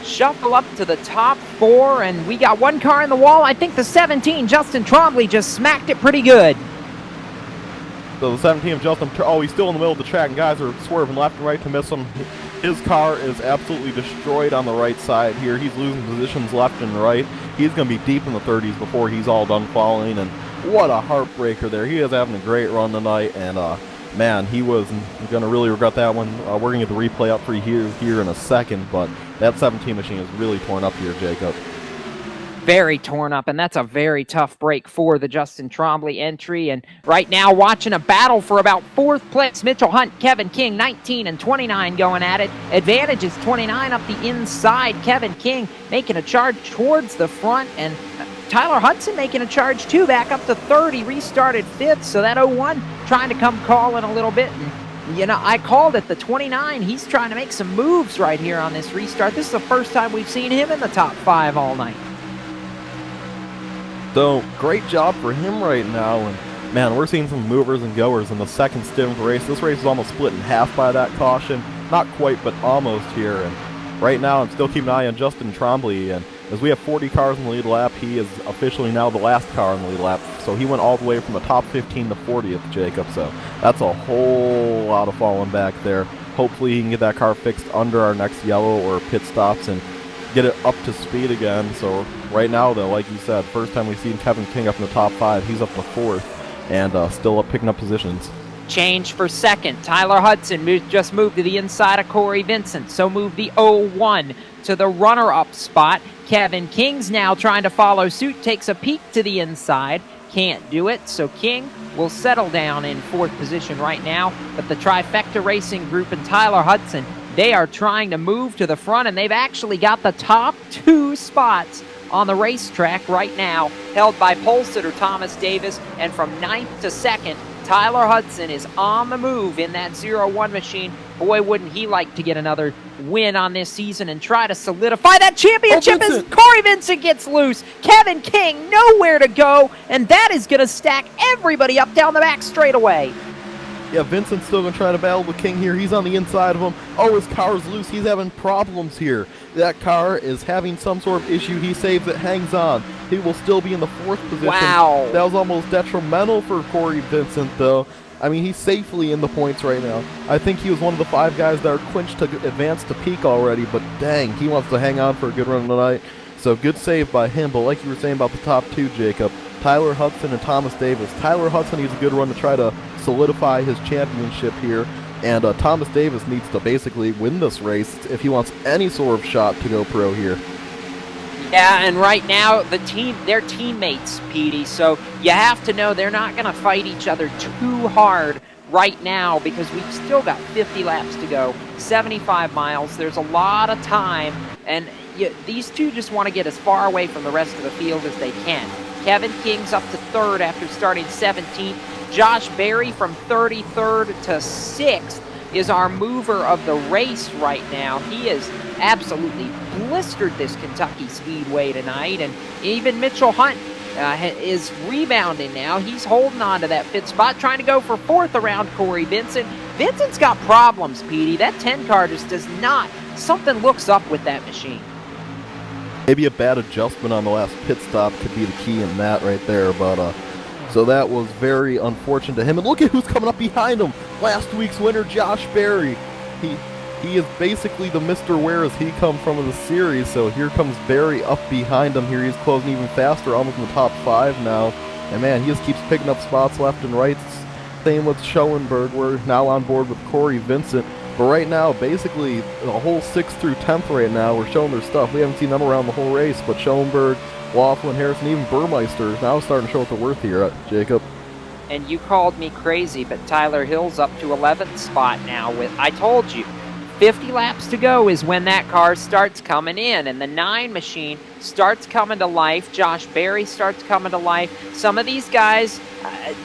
Shuffle up to the top 4, and we got one car in the wall. I think the 17, Justin Trombley, just smacked it pretty good.
So the 17 of Justin, he's still in the middle of the track, and guys are swerving left and right to miss him. His car is absolutely destroyed on the right side here. He's losing positions left and right. He's going to be deep in the 30s before he's all done qualifying, and what a heartbreaker there. He is having a great run tonight, and man, he was going to really regret that one. We're going to get the replay up for you here in a second, but that 17 machine is really torn up here, Jacob.
Very torn up, and that's a very tough break for the Justin Trombley entry. And right now, watching a battle for about 4th place. Mitchell Hunt, Kevin King, 19 and 29 going at it. Advantage is 29 up the inside. Kevin King making a charge towards the front, and Tyler Hudson making a charge too, back up to 30, restarted 5th. So that 01 trying to come calling a little bit. And, you know, I called it the 29. He's trying to make some moves right here on this restart. This is the first time we've seen him in the top 5 all night.
So, great job for him right now, and man, we're seeing some movers and goers in the second stint of the race. This race is almost split in half by that caution. Not quite, but almost here, and right now I'm still keeping an eye on Justin Trombley, and as we have 40 cars in the lead lap, he is officially now the last car in the lead lap, so he went all the way from the top 15 to 40th, Jacob, so that's a whole lot of falling back there. Hopefully he can get that car fixed under our next yellow or pit stops and get it up to speed again. So right now, though, like you said, first time we've seen Kevin King up in the top 5. He's up to 4th and still up picking up positions.
Change for second. Tyler Hudson just moved to the inside of Corey Vincent. So moved the 01 to the runner-up spot. Kevin King's now trying to follow suit. Takes a peek to the inside. Can't do it. So King will settle down in 4th position right now. But the Trifecta Racing Group and Tyler Hudson, they are trying to move to the front, and they've actually got the top 2 spots on the racetrack right now, held by pole sitter Thomas Davis, and from 9th to 2nd, Tyler Hudson is on the move in that 01 machine. Boy, wouldn't he like to get another win on this season and try to solidify that championship as Corey Vincent gets loose. Kevin King nowhere to go, and that is going to stack everybody up down the back straightaway.
Yeah, Vincent's still going to try to battle with King here. He's on the inside of him. Oh, his car's loose. He's having problems here. That car is having some sort of issue. He saves it, hangs on. He will still be in the 4th position.
Wow.
That was almost detrimental for Corey Vincent, though. I mean, he's safely in the points right now. I think he was one of the 5 guys that are clinched to advance to peak already, but dang, he wants to hang on for a good run tonight. So good save by him, but like you were saying about the top 2, Jacob, Tyler Hudson and Thomas Davis. Tyler Hudson needs a good run to try to solidify his championship here, and Thomas Davis needs to basically win this race if he wants any sort of shot to go pro here.
Yeah, and right now, they're teammates, Petey, so you have to know they're not going to fight each other too hard right now because we've still got 50 laps to go, 75 miles. There's a lot of time, and these two just want to get as far away from the rest of the field as they can. Kevin King's up to 3rd after starting 17th. Josh Berry from 33rd to 6th is our mover of the race right now. He is absolutely blistered this Kentucky Speedway tonight, and even Mitchell Hunt is rebounding now. He's holding on to that 5th spot, trying to go for 4th around Corey Vincent. Vincent's got problems, Petey. That 10 car just does not. Something looks up with that machine.
Maybe a bad adjustment on the last pit stop could be the key in that right there, but so that was very unfortunate to him. And look at who's coming up behind him. Last week's winner, Josh Berry. He is basically the Mr. Where Has He Come From of the series, so here comes Berry up behind him here. He's closing even faster, almost in the top 5 now. And man, he just keeps picking up spots left and right. Same with Schoenberg. We're now on board with Corey Vincent. But right now, basically, the whole 6th through 10th right now, we're showing their stuff. We haven't seen them around the whole race, but Schoenberg, Laughlin, Harrison, even Burmeister is now starting to show what they're worth here, Jacob.
And you called me crazy, but Tyler Hill's up to 11th spot now. I told you, 50 laps to go is when that car starts coming in, and the 9 machine starts coming to life. Josh Berry starts coming to life. Some of these guys,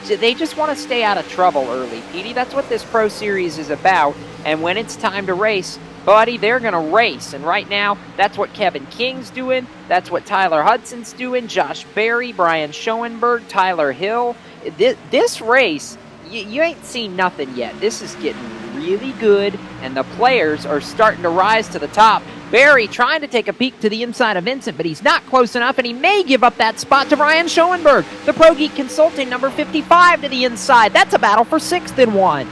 they just want to stay out of trouble early, Petey. That's what this Pro Series is about. And when it's time to race, buddy, they're going to race. And right now, that's what Kevin King's doing. That's what Tyler Hudson's doing. Josh Berry, Brian Schoenberg, Tyler Hill. This race, you ain't seen nothing yet. This is getting really good, and the players are starting to rise to the top. Berry trying to take a peek to the inside of Vincent, but he's not close enough, and he may give up that spot to Brian Schoenberg. The Pro Geek Consulting, number 55 to the inside. That's a battle for 6th and 1.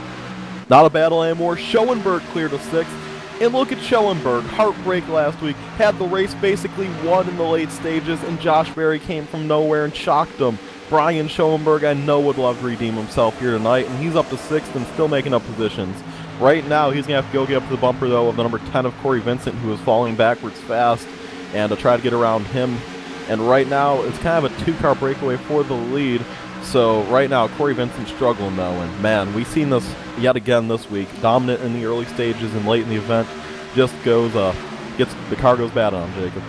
Not a battle anymore. Schoenberg cleared to 6th. And look at Schellenberg, heartbreak last week, had the race basically won in the late stages, and Josh Berry came from nowhere and shocked him. Brian Schoenberg, I know, would love to redeem himself here tonight, and he's up to 6th and still making up positions. Right now, he's going to have to go get up to the bumper, though, of the number 10 of Corey Vincent, who is falling backwards fast, and to try to get around him. And right now, it's kind of a 2-car breakaway for the lead. So right now, Corey Vincent's struggling, though, and man, we've seen this yet again this week. Dominant in the early stages and late in the event, just goes, the car goes bad on him, Jacob.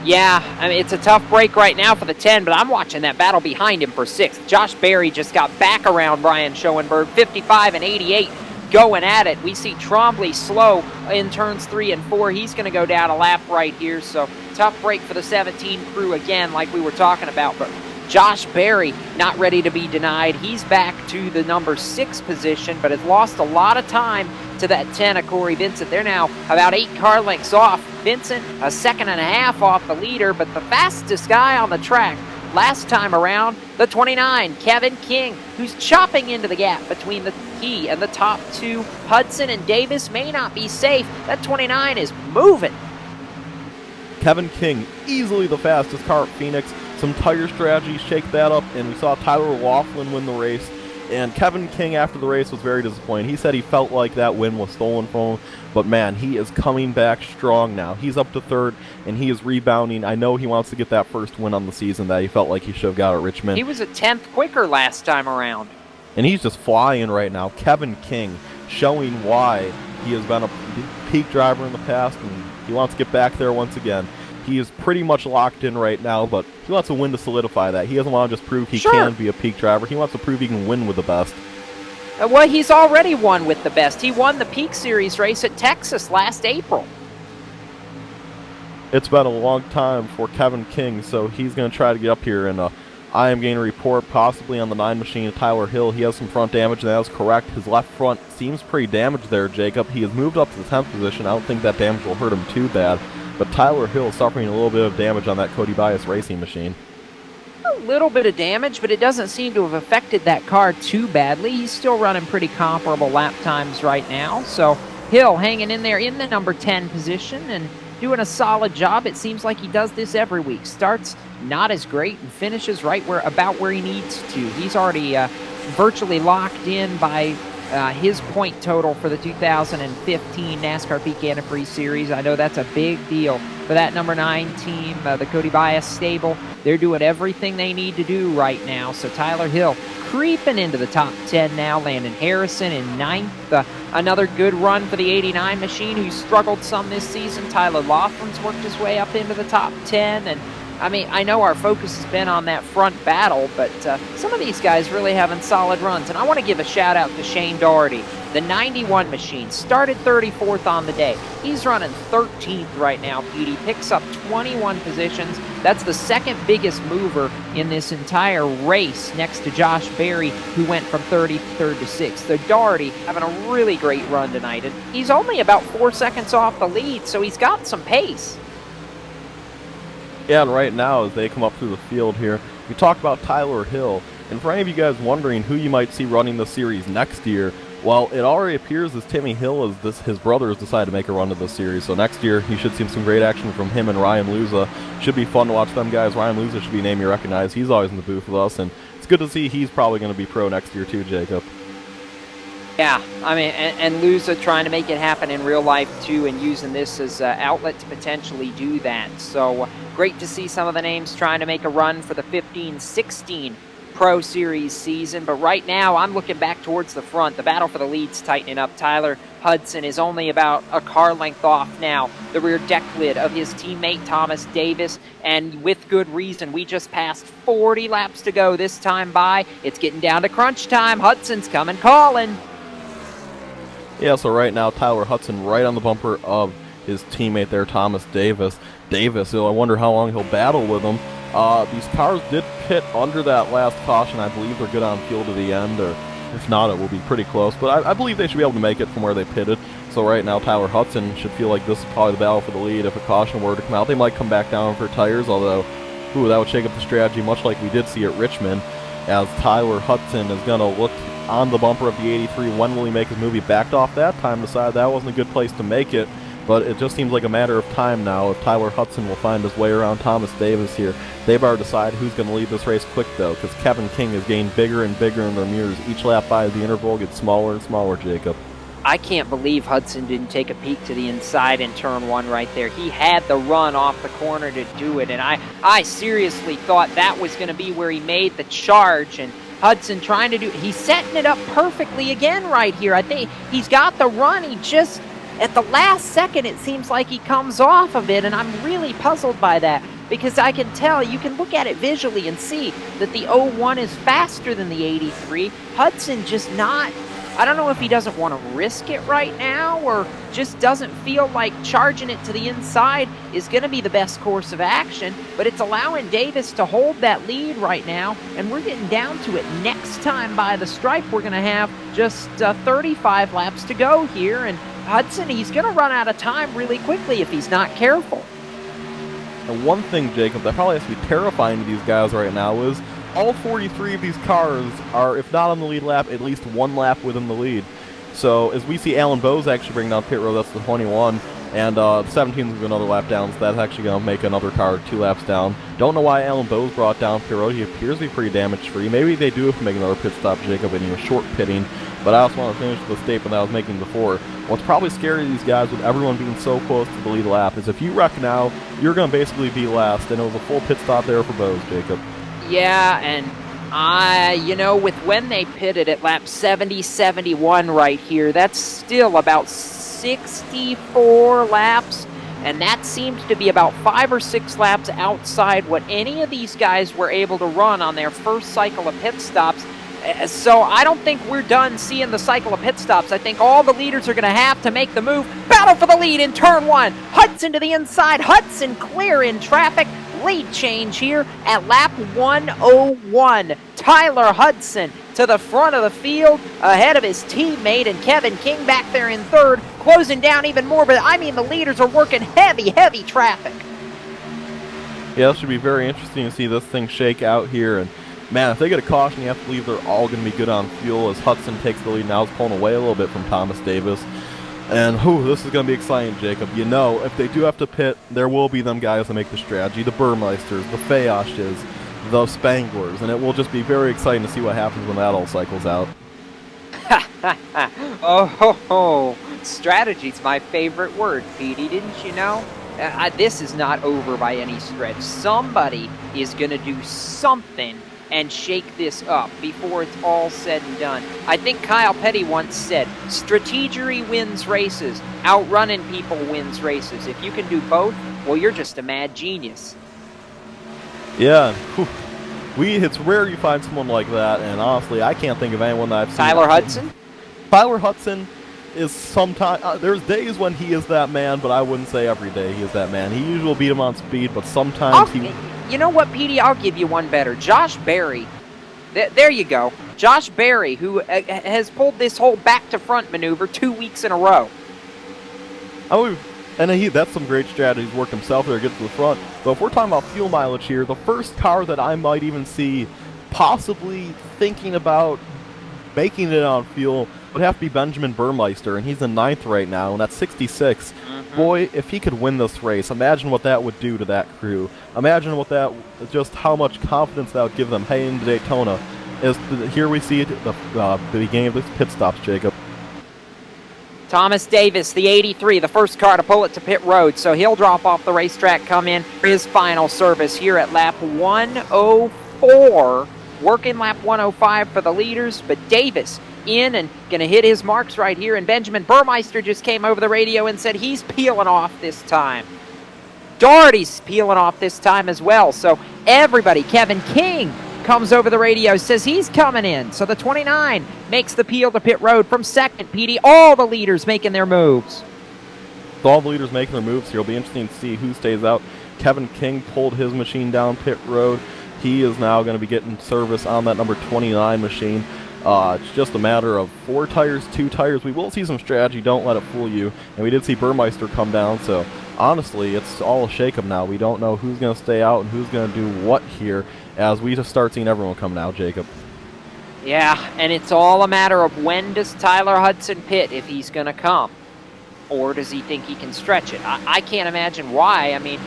Yeah, I mean, it's a tough break right now for the 10, but I'm watching that battle behind him for 6th. Josh Berry just got back around Brian Schoenberg, 55 and 88, going at it. We see Trombley slow in turns 3 and 4. He's going to go down a lap right here, so tough break for the 17 crew again, like we were talking about, but Josh Berry not ready to be denied. He's back to the number 6 position, but has lost a lot of time to that 10 of Corey Vincent. They're now about 8 car lengths off. Vincent a 2.5 off the leader, but the fastest guy on the track last time around, the 29, Kevin King, who's chopping into the gap between he and the top 2. Hudson and Davis may not be safe. That 29 is moving.
Kevin King, easily the fastest car at Phoenix. Some tire strategy, shake that up, and we saw Tyler Laughlin win the race. And Kevin King, after the race, was very disappointed. He said he felt like that win was stolen from him, but man, he is coming back strong now. He's up to 3rd, and he is rebounding. I know he wants to get that first win on the season that he felt like he should have got at Richmond.
He was a 10th quicker last time around.
And he's just flying right now. Kevin King showing why he has been a peak driver in the past, and he wants to get back there once again. He is pretty much locked in right now, but he wants to win to solidify that. He doesn't want to just prove he can be a peak driver. He wants to prove he can win with the best.
Well, he's already won with the best. He won the Peak Series race at Texas last April.
It's been a long time for Kevin King, so he's going to try to get up here, and I am going to report possibly on the 9 machine of Tyler Hill. He has some front damage, and that is correct. His left front seems pretty damaged there, Jacob. He has moved up to the 10th position. I don't think that damage will hurt him too bad. But Tyler Hill is suffering a little bit of damage on that Cody Bias racing machine.
A little bit of damage, but it doesn't seem to have affected that car too badly. He's still running pretty comparable lap times right now. So Hill hanging in there in the number 10 position and doing a solid job. It seems like he does this every week. Starts not as great and finishes right about where he needs to. He's already virtually locked in by his point total for the 2015 NASCAR Peak Antifreeze Series. I know that's a big deal for that number 9 team, the Cody Bias stable. They're doing everything they need to do right now. So Tyler Hill creeping into the top 10 now. Landon Harrison in 9th. Another good run for the 89 machine, who struggled some this season. Tyler Laughlin's worked his way up into the top 10. And I mean, I know our focus has been on that front battle, but some of these guys really having solid runs. And I want to give a shout out to Shane Doherty, the 91 machine. Started 34th on the day. He's running 13th right now, Petey. Picks up 21 positions. That's the second biggest mover in this entire race, next to Josh Berry, who went from 33rd to 6th. So Doherty having a really great run tonight. And he's only about 4 seconds off the lead, so he's got some pace.
Yeah, and right now, as they come up through the field here, we talked about Tyler Hill. And for any of you guys wondering who you might see running the series next year, well, it already appears as Timmy Hill, his brother, has decided to make a run to this series. So next year, you should see some great action from him and Ryan Luza. Should be fun to watch them guys. Ryan Luza should be a name you recognize. He's always in the booth with us, and it's good to see he's probably going to be pro next year too, Jacob.
Yeah, I mean, and Luza trying to make it happen in real life too, and using this as an outlet to potentially do that. So great to see some of the names trying to make a run for the 15-16 Pro Series season. But right now, I'm looking back towards the front. The battle for the lead's tightening up. Tyler Hudson is only about a car length off now, the rear deck lid of his teammate Thomas Davis, and with good reason. We just passed 40 laps to go this time by. It's getting down to crunch time. Hudson's coming calling.
Yeah, so right now, Tyler Hudson right on the bumper of his teammate there, Thomas Davis. So I wonder how long he'll battle with him. These cars did pit under that last caution. I believe they're good on fuel to the end, or if not, it will be pretty close. But I believe they should be able to make it from where they pitted. So right now, Tyler Hudson should feel like this is probably the battle for the lead. If a caution were to come out, they might come back down for tires, although, that would shake up the strategy, much like we did see at Richmond, as Tyler Hudson is going to look on the bumper of the 83. When will he make his move? He backed off that time, decided that wasn't a good place to make it, but it just seems like a matter of time now if Tyler Hudson will find his way around Thomas Davis here. They've already decided who's going to lead this race quick, though, because Kevin King is getting bigger and bigger in their mirrors. Each lap by, the interval gets smaller and smaller, Jacob.
I can't believe Hudson didn't take a peek to the inside in turn 1 right there. He had the run off the corner to do it, and I seriously thought that was going to be where he made the charge, and Hudson trying to do, he's setting it up perfectly again right here. I think he's got the run, he just, at the last second, it seems like he comes off of it, and I'm really puzzled by that, because I can tell, you can look at it visually and see that the 01 is faster than the 83. Hudson just not, I don't know if he doesn't want to risk it right now or just doesn't feel like charging it to the inside is going to be the best course of action, but it's allowing Davis to hold that lead right now, and we're getting down to it. Next time by the stripe, we're going to have just 35 laps to go here, and Hudson, he's going to run out of time really quickly if he's not careful.
And one thing, Jacob, that probably has to be terrifying to these guys right now is all 43 of these cars are, if not on the lead lap, at least one lap within the lead. So as we see Alan Bowes actually bring down pit road, that's the 21, and 17 is another lap down, so that's actually going to make another car 2 laps down. Don't know why Alan Bowes brought down pit road. He appears to be pretty damage-free. Maybe they do have to make another pit stop, Jacob, and he was short pitting, but I also want to finish the statement that I was making before. What's probably scary to these guys with everyone being so close to the lead lap is if you wreck now, you're going to basically be last, and it was a full pit stop there for Bowes, Jacob.
Yeah, and you know, with when they pitted at lap 70-71 right here, that's still about 64 laps, and that seems to be about 5 or 6 laps outside what any of these guys were able to run on their first cycle of pit stops. So I don't think we're done seeing the cycle of pit stops. I think all the leaders are going to have to make the move. Battle for the lead in turn 1. Hudson to the inside. Hudson clear in traffic. Lead change here at lap 101. Tyler Hudson to the front of the field ahead of his teammate, and Kevin King back there in third, closing down even more. But I mean, the leaders are working heavy traffic.
Yeah, it should be very interesting to see this thing shake out here. And man, if they get a caution, you have to believe they're all going to be good on fuel as Hudson takes the lead. Now he's pulling away a little bit from Thomas Davis. And this is going to be exciting, Jacob. You know, if they do have to pit, there will be them guys that make the strategy, the Burmeisters, the Fayoshes, the Spanglers, and it will just be very exciting to see what happens when that all cycles out.
Strategy's my favorite word, Petey, didn't you know? This is not over by any stretch. Somebody is going to do something and shake this up before it's all said and done. I think Kyle Petty once said, strategery wins races, outrunning people wins races. If you can do both, well, you're just a mad genius.
Yeah, it's rare you find someone like that, and honestly, I can't think of anyone that I've seen.
Tyler Hudson?
Tyler Hudson is sometimes, there's days when he is that man, but I wouldn't say every day he is that man. He usually will beat him on speed, but sometimes
You know what, Petey? I'll give you one better. Josh Berry. There you go. Josh Berry, who has pulled this whole back-to-front maneuver 2 weeks in a row.
That's some great strategies. Work himself there, get to the front. But if we're talking about fuel mileage here, the first car that I might even see possibly thinking about making it on fuel would have to be Benjamin Burmeister, and he's in 9th right now, and that's 66. Boy, if he could win this race, imagine what that would do to that crew. Imagine just how much confidence that would give them heading into Daytona. Here we see the beginning of this pit stops, Jacob.
Thomas Davis, the 83, the first car to pull it to pit road, so he'll drop off the racetrack, come in for his final service here at lap 104. Working lap 105 for the leaders, but Davis in and going to hit his marks right here, and Benjamin Burmeister just came over the radio and said he's peeling off this time. Doherty's peeling off this time as well, so everybody, Kevin King comes over the radio, says he's coming in, so the 29 makes the peel to pit road from second. Petey, all the leaders making their moves.
With all the leaders making their moves here, it'll be interesting to see who stays out. Kevin King pulled his machine down pit road. He is now going to be getting service on that number 29 machine. It's just a matter of 4 tires, 2 tires. We will see some strategy, don't let it fool you. And we did see Burmeister come down, so honestly, it's all a shake-up now. We don't know who's going to stay out and who's going to do what here as we just start seeing everyone come now, Jacob.
Yeah, and it's all a matter of when does Tyler Hudson pit if he's going to come. or does he think he can stretch it? I can't imagine why. I mean,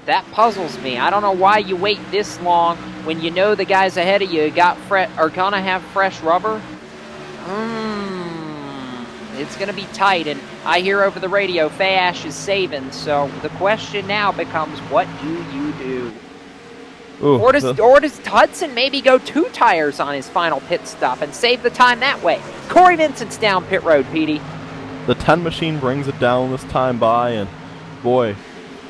that puzzles me. I don't know why you wait this long when you know the guys ahead of you are gonna have fresh rubber. It's gonna be tight, and I hear over the radio Fayash is saving. So the question now becomes, what do you do?
Ooh,
or does Hudson maybe go 2 tires on his final pit stop and save the time that way? Corey Vincent's down pit road, Petey.
The 10 machine brings it down this time by, and boy,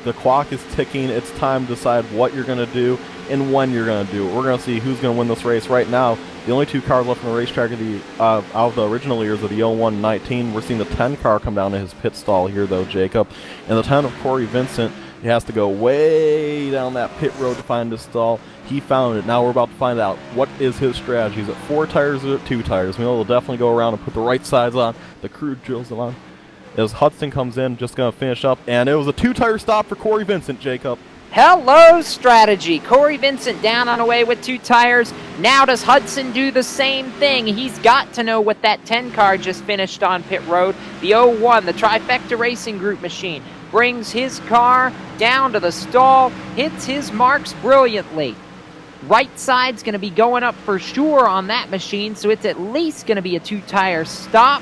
the clock is ticking. It's time to decide what you're going to do and when you're going to do it. We're going to see who's going to win this race. Right now, the only 2 cars left in the racetrack are out of the original years of the 01-19. We're seeing the 10 car come down to his pit stall here, though, Jacob. And the 10 of Corey Vincent, he has to go way down that pit road to find his stall. He found it. Now we're about to find out what is his strategy. Is it 4 tires or 2 tires? We know he'll definitely go around and put the right sides on. The crew drills them on. As Hudson comes in, just going to finish up. And it was a 2-tire stop for Corey Vincent, Jacob.
Hello, strategy. Corey Vincent down on away with 2 tires. Now does Hudson do the same thing? He's got to know what that 10 car just finished on pit road. The 01, the Trifecta Racing Group machine, brings his car down to the stall, hits his marks brilliantly. Right side's going to be going up for sure on that machine, so it's at least going to be a 2-tire stop.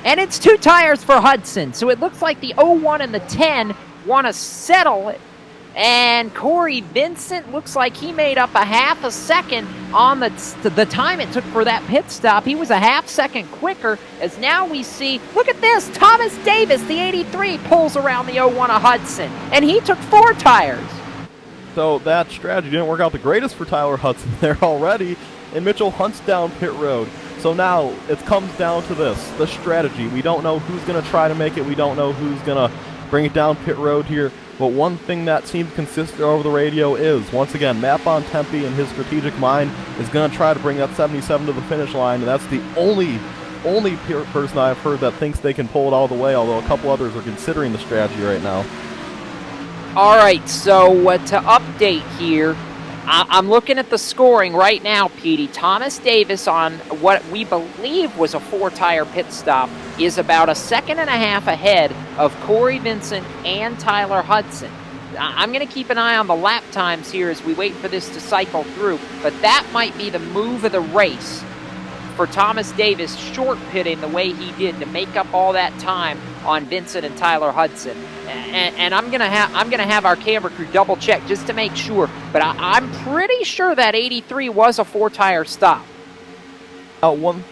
And it's 2 tires for Hudson, so it looks like the 01 and the 10 want to settle it. And Corey Vincent looks like he made up a half a second on the time it took for that pit stop. He was a half second quicker, as now we see, look at this, Thomas Davis, the 83, pulls around the 01 of Hudson, and he took 4 tires.
So that strategy didn't work out the greatest for Tyler Hudson there already, and Mitchell hunts down pit road. So now it comes down to this, the strategy. We don't know who's going to try to make it. We don't know who's going to bring it down pit road here. But one thing that seems consistent over the radio is, once again, Matt Bontempi and his strategic mind is going to try to bring that 77 to the finish line, and that's the only person I've heard that thinks they can pull it all the way, although a couple others are considering the strategy right now.
All right, so to update here, I'm looking at the scoring right now, Petey. Thomas Davis on what we believe was a 4-tire pit stop is about 1.5 seconds ahead of Corey Vincent and Tyler Hudson. I'm going to keep an eye on the lap times here as we wait for this to cycle through, but that might be the move of the race for Thomas Davis short pitting the way he did to make up all that time on Vincent and Tyler Hudson. And I'm gonna have our camera crew double check just to make sure, but I'm pretty sure that 83 was a 4-tire stop.
One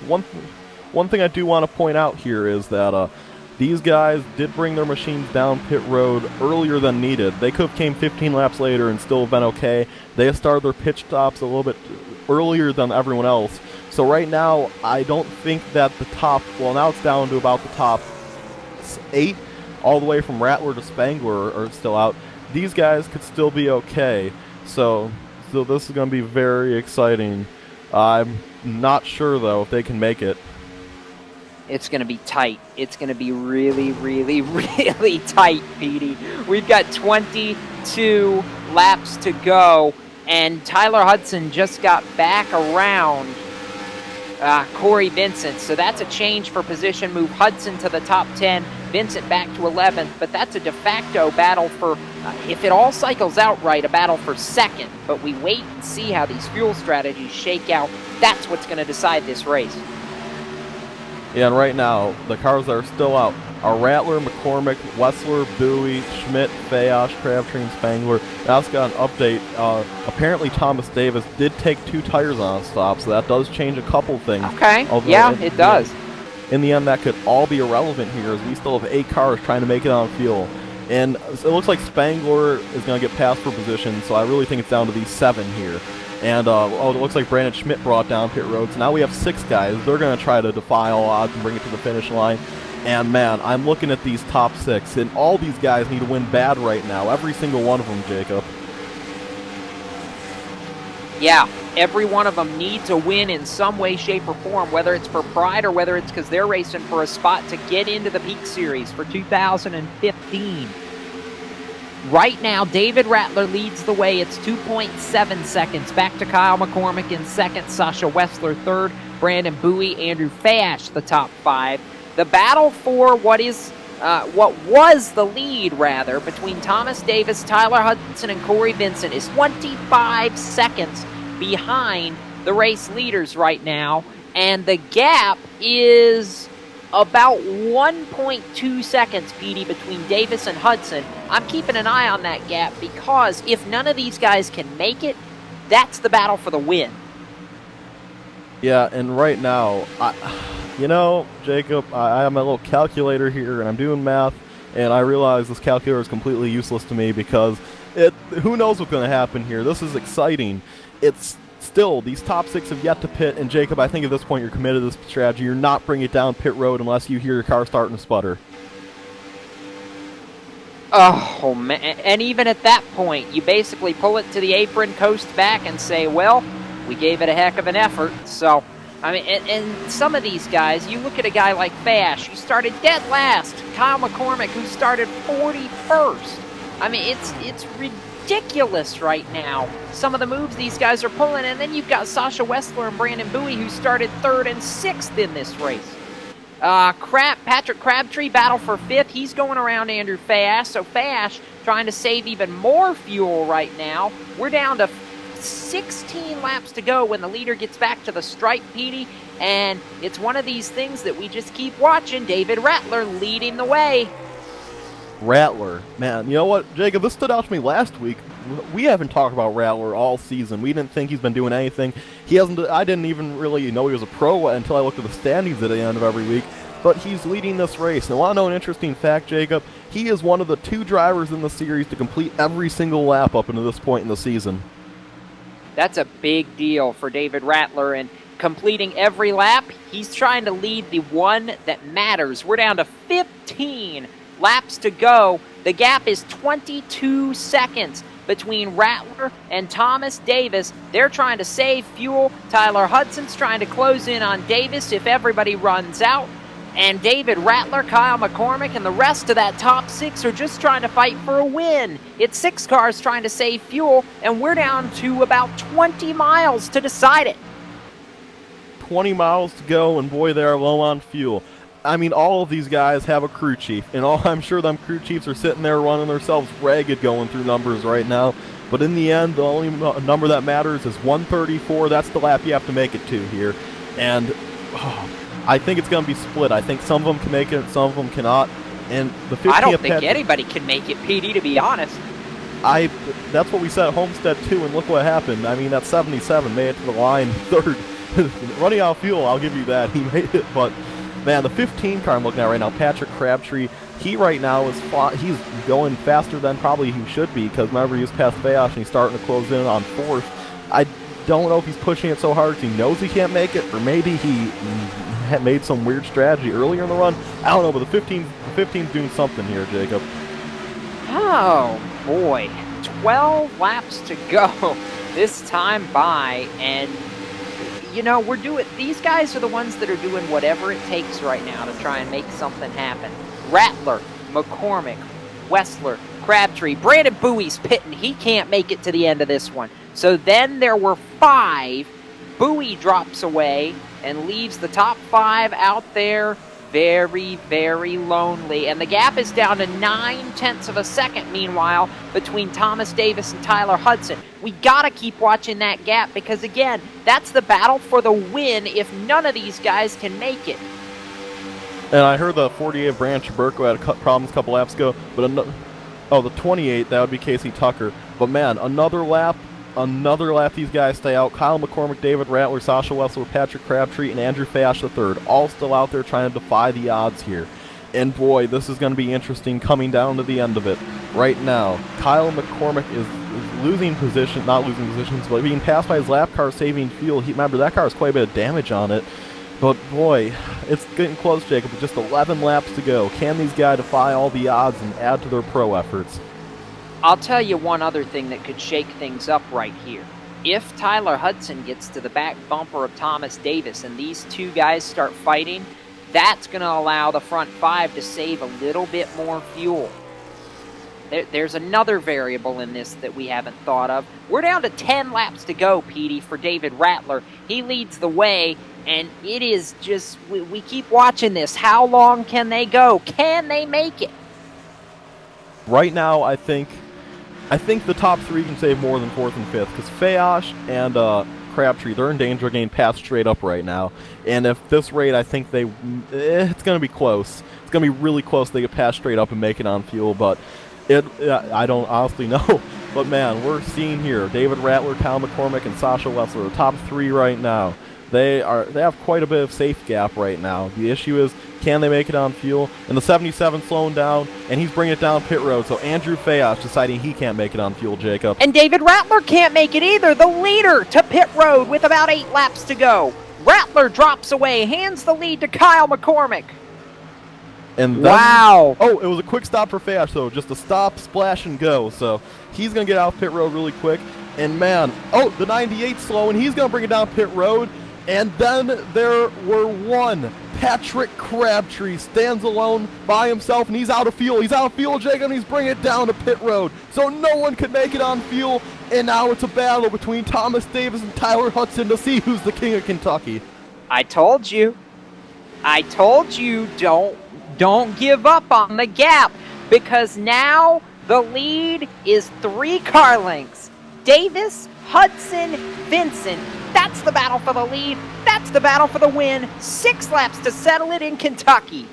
thing I do want to point out here is that these guys did bring their machines down pit road earlier than needed. They could have came 15 laps later and still have been okay. They have started their pit stops a little bit earlier than everyone else. So right now, I don't think that the top, well, now it's down to about the top 8, all the way from Rattler to Spangler are still out. These guys could still be okay. So this is going to be very exciting. I'm not sure, though, if they can make it.
It's going to be tight. It's going to be really, really, really tight, Petey. We've got 22 laps to go, and Tyler Hudson just got back around Corey Vincent. So that's a change for position. Move Hudson to the top 10, Vincent back to 11th. But that's a de facto battle for, if it all cycles out right, a battle for second. But we wait and see how these fuel strategies shake out. That's what's going to decide this race.
Yeah, and right now, the cars that are still out are Rattler, McCormick, Wessler, Bowie, Schmidt, Fayosh, Crabtree, and Spangler. That's got an update. Apparently, Thomas Davis did take 2 tires on a stop, so that does change a couple things.
Okay, yeah, it does.
In the end, that could all be irrelevant here, as we still have 8 cars trying to make it on fuel. And it looks like Spangler is going to get passed for position, so I really think it's down to these 7 here. And it looks like Brandon Schmidt brought down pit road, so now we have 6 guys. They're going to try to defy all odds and bring it to the finish line. And man, I'm looking at these top 6, and all these guys need to win bad right now. Every single one of them, Jacob.
Yeah, every one of them need to win in some way, shape, or form, whether it's for pride or whether it's because they're racing for a spot to get into the Peak Series for 2015. Right now, David Rattler leads the way. It's 2.7 seconds. Back to Kyle McCormick in second, Sasha Wessler third, Brandon Bowie, Andrew Fash the top 5. the battle for what was the lead, rather, between Thomas Davis, Tyler Hudson, and Corey Vincent is 25 seconds behind the race leaders right now, and the gap is about 1.2 seconds, Petey, between Davis and Hudson. I'm keeping an eye on that gap because if none of these guys can make it, that's the battle for the win.
Yeah, and right now, you know, Jacob, I have my little calculator here, and I'm doing math, and I realize this calculator is completely useless to me because who knows what's going to happen here. This is exciting. It's still, these top 6 have yet to pit, and Jacob, I think at this point you're committed to this strategy. You're not bringing it down pit road unless you hear your car starting to sputter.
Oh, man. And even at that point, you basically pull it to the apron, coast back, and say, well, we gave it a heck of an effort. So, I mean, and some of these guys, you look at a guy like Fash, who started dead last. Kyle McCormick, who started 41st. I mean, it's ridiculous right now, some of the moves these guys are pulling. And then you've got Sasha Wessler and Brandon Bowie, who started 3rd and 6th in this race. Patrick Crabtree battle for 5th. He's going around Andrew Fash. So Fash trying to save even more fuel right now. We're down to 16 laps to go when the leader gets back to the stripe, Petey. And it's one of these things that we just keep watching. David Rattler leading the way.
Rattler, man, you know what, Jacob, this stood out to me last week. We haven't talked about Rattler all season. We didn't think he's been doing anything. I didn't even really know he was a pro until I looked at the standings at the end of every week. But he's leading this race. And I want to know an interesting fact, Jacob. He is one of the 2 drivers in the series to complete every single lap up until this point in the season.
That's a big deal for David Rattler, and completing every lap, he's trying to lead the one that matters. We're down to 15 laps to go. The gap is 22 seconds between Rattler and Thomas Davis. They're trying to save fuel. Tyler Hudson's trying to close in on Davis if everybody runs out. And David Rattler, Kyle McCormick, and the rest of that top 6 are just trying to fight for a win. It's 6 cars trying to save fuel, and we're down to about 20 miles to decide it.
20 miles to go, and boy, they are low on fuel. I mean, all of these guys have a crew chief, and I'm sure them crew chiefs are sitting there running themselves ragged going through numbers right now. But in the end, the only number that matters is 134. That's the lap you have to make it to here. And I think it's going to be split. I think some of them can make it, some of them cannot. And the 50th
I don't think anybody can make it, PD, to be honest.
That's what we said at Homestead, too, and look what happened. I mean, that 77 made it to the line 3rd. Running out of fuel, I'll give you that. He made it, but man, the 15 car I'm looking at right now, Patrick Crabtree, he right now he's going faster than probably he should be, because remember, he was past Fayash and he's starting to close in on 4th. I don't know if he's pushing it so hard because he knows he can't make it, or maybe he had made some weird strategy earlier in the run. I don't know, but the 15's doing something here, Jacob.
Oh, boy. 12 laps to go this time by, and you know, these guys are the ones that are doing whatever it takes right now to try and make something happen. Rattler, McCormick, Wessler, Crabtree, Brandon Bowie's pitting. He can't make it to the end of this one. So then there were 5. Bowie drops away and leaves the top 5 out there very, very lonely. And the gap is down to 0.9 of a second, meanwhile, between Thomas Davis and Tyler Hudson. We got to keep watching that gap because, again, that's the battle for the win if none of these guys can make it.
And I heard the 48 Branch Burko had problems a couple laps ago, but the 28, that would be Casey Tucker. But man, another lap these guys stay out. Kyle McCormick, David Rattler, Sasha Wessler, Patrick Crabtree, and Andrew Fash III, all still out there trying to defy the odds here. And boy, this is going to be interesting coming down to the end of it. Right now, Kyle McCormick is losing position, not losing positions, but being passed by his lap car, saving fuel. Remember, that car has quite a bit of damage on it. But boy, it's getting close, Jacob, with just 11 laps to go. Can these guys defy all the odds and add to their pro efforts?
I'll tell you one other thing that could shake things up right here. If Tyler Hudson gets to the back bumper of Thomas Davis and these 2 guys start fighting, that's going to allow the front 5 to save a little bit more fuel. there's another variable in this that we haven't thought of. We're down to 10 laps to go, Petey, for David Rattler. He leads the way, and it is just, we keep watching this. How long can they go? Can they make it?
Right now, I think the top three can save more than fourth and fifth, because Fayosh and Crabtree, they're in danger of getting passed straight up right now. And if this rate, I think it's going to be close. It's going to be really close. They get passed straight up and make it on fuel, but I don't honestly know. But man, we're seeing here David Rattler, Kyle McCormick, and Sasha Wessler, the top three right now. They have quite a bit of safe gap right now. The issue is, can they make it on fuel? And the 77 slowing down, and he's bringing it down pit road. So Andrew Fayosh deciding he can't make it on fuel, Jacob.
And David Rattler can't make it either. The leader to pit road with about 8 laps to go. Rattler drops away, hands the lead to Kyle McCormick.
And then,
wow.
Oh, it was a quick stop for Fayosh, though. Just a stop, splash, and go. So he's going to get out pit road really quick. And man, the 98 slow, and he's going to bring it down pit road. And then there were one. Patrick Crabtree stands alone by himself, and he's out of fuel. He's out of fuel, Jacob, and he's bringing it down to pit road. So no one could make it on fuel, and now it's a battle between Thomas Davis and Tyler Hudson to see who's the king of Kentucky.
I told you. Don't give up on the gap, because now the lead is 3 car lengths. Davis, Hudson, Vincent. That's the battle for the lead. That's the battle for the win. 6 laps to settle it in Kentucky.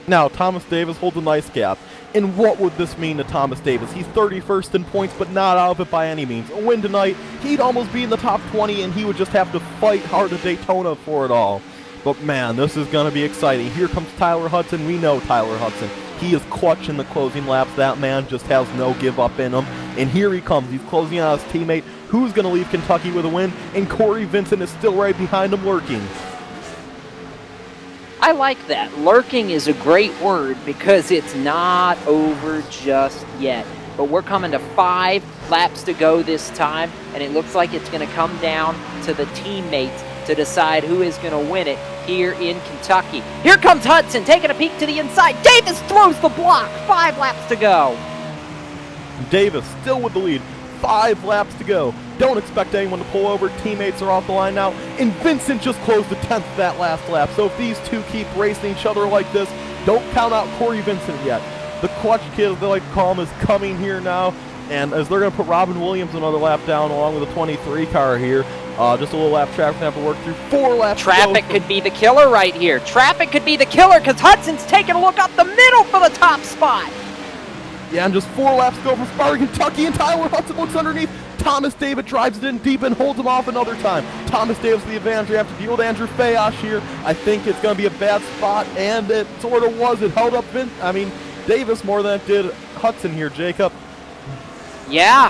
Now, Thomas Davis holds a nice gap. And what would this mean to Thomas Davis? He's 31st in points, but not out of it by any means. A win tonight, he'd almost be in the top 20, and he would just have to fight hard at Daytona for it all. But man, this is going to be exciting. Here comes Tyler Hudson. We know Tyler Hudson. He is clutch in the closing laps. That man just has no give up in him. And here he comes. He's closing out his teammate. Who's going to leave Kentucky with a win? And Corey Vincent is still right behind him, lurking.
I like that. Lurking is a great word because it's not over just yet. But we're coming to 5 laps to go this time, and it looks like it's going to come down to the teammates to decide who is going to win it here in Kentucky. Here comes Hudson taking a peek to the inside. Davis throws the block. 5 laps to go.
Davis still with the lead. 5 laps to go. Don't expect anyone to pull over. Teammates are off the line now. And Vincent just closed the 10th that last lap. So if these two keep racing each other like this, don't count out Corey Vincent yet. The clutch kid, as they like to call him, is coming here now. And as they're going to put Robin Williams another lap down along with a 23 car here. Just a little lap traffic have to work through. 4 laps
Traffic could be the killer right here. Traffic could be the killer because Hudson's taking a look up the middle for the top spot.
Yeah, and just 4 laps to go for Spartan Kentucky, and Tyler Hudson looks underneath. Thomas Davis drives it in deep and holds him off another time. Thomas Davis with the advantage. You have to deal with Andrew Fayosh here. I think it's going to be a bad spot, and it sort of was. It held up Davis more than it did Hudson here, Jacob.
Yeah,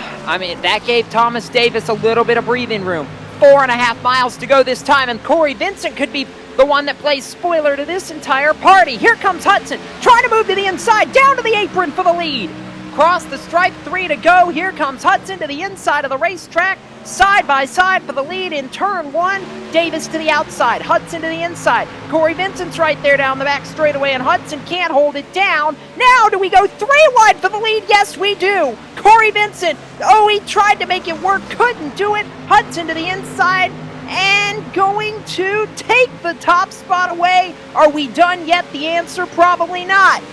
that gave Thomas Davis a little bit of breathing room. 4.5 miles to go this time, and Corey Vincent could be the one that plays spoiler to this entire party. Here comes Hudson, trying to move to the inside, down to the apron for the lead. Across the stripe, 3 to go. Here comes Hudson to the inside of the racetrack, side by side for the lead in turn 1. Davis to the outside, Hudson to the inside. Corey Vincent's right there down the back straightaway, and Hudson can't hold it down. Now do we go 3 wide for the lead? Yes, we do. Corey Vincent, he tried to make it work, couldn't do it. Hudson to the inside, and going to take the top spot away. Are we done yet? The answer, probably not.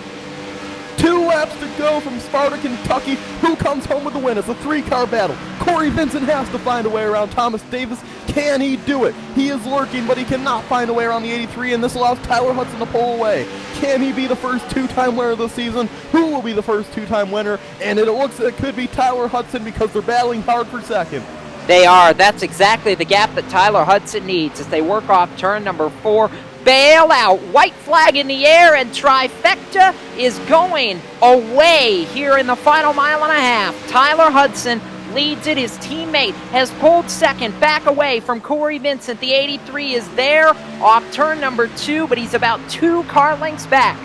2 laps to go from Sparta, Kentucky. Who comes home with the win? It's a 3-car battle. Corey Vincent has to find a way around Thomas Davis. Can he do it? He is lurking, but he cannot find a way around the 83, and this allows Tyler Hudson to pull away. Can he be the first 2-time winner of the season? Who will be the first 2-time winner? And it looks like it could be Tyler Hudson because they're battling hard for second.
They are. That's exactly the gap that Tyler Hudson needs as they work off turn number 4. Bail out, white flag in the air, and trifecta is going away here in the final 1.5 miles. Tyler Hudson leads it. His teammate has pulled second, back away from Corey Vincent. The 83 is there off turn number 2, but he's about 2 car lengths back.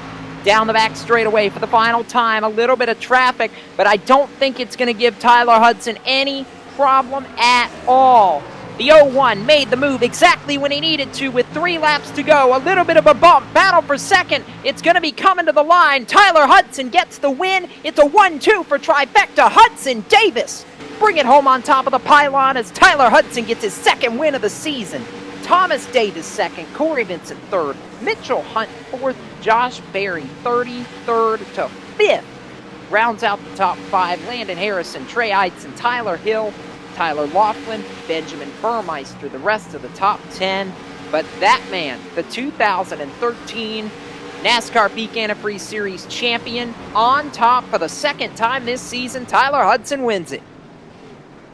Down the back straightaway for the final time. A little bit of traffic, but I don't think it's going to give Tyler Hudson any problem at all. The 01 made the move exactly when he needed to with 3 laps to go. A little bit of a bump. Battle for second. It's going to be coming to the line. Tyler Hudson gets the win. It's a 1-2 for trifecta. Hudson Davis bring it home on top of the pylon as Tyler Hudson gets his second win of the season. Thomas Davis second. Corey Vincent third. Mitchell Hunt fourth. Josh Berry 33rd to 5th. Rounds out the top 5. Landon Harrison, Trey Eidson, Tyler Hill, Tyler Laughlin, Benjamin Burmeister, the rest of the top 10. But that man, the 2013 NASCAR Peak Antifreeze Series champion, on top for the second time this season, Tyler Hudson wins it.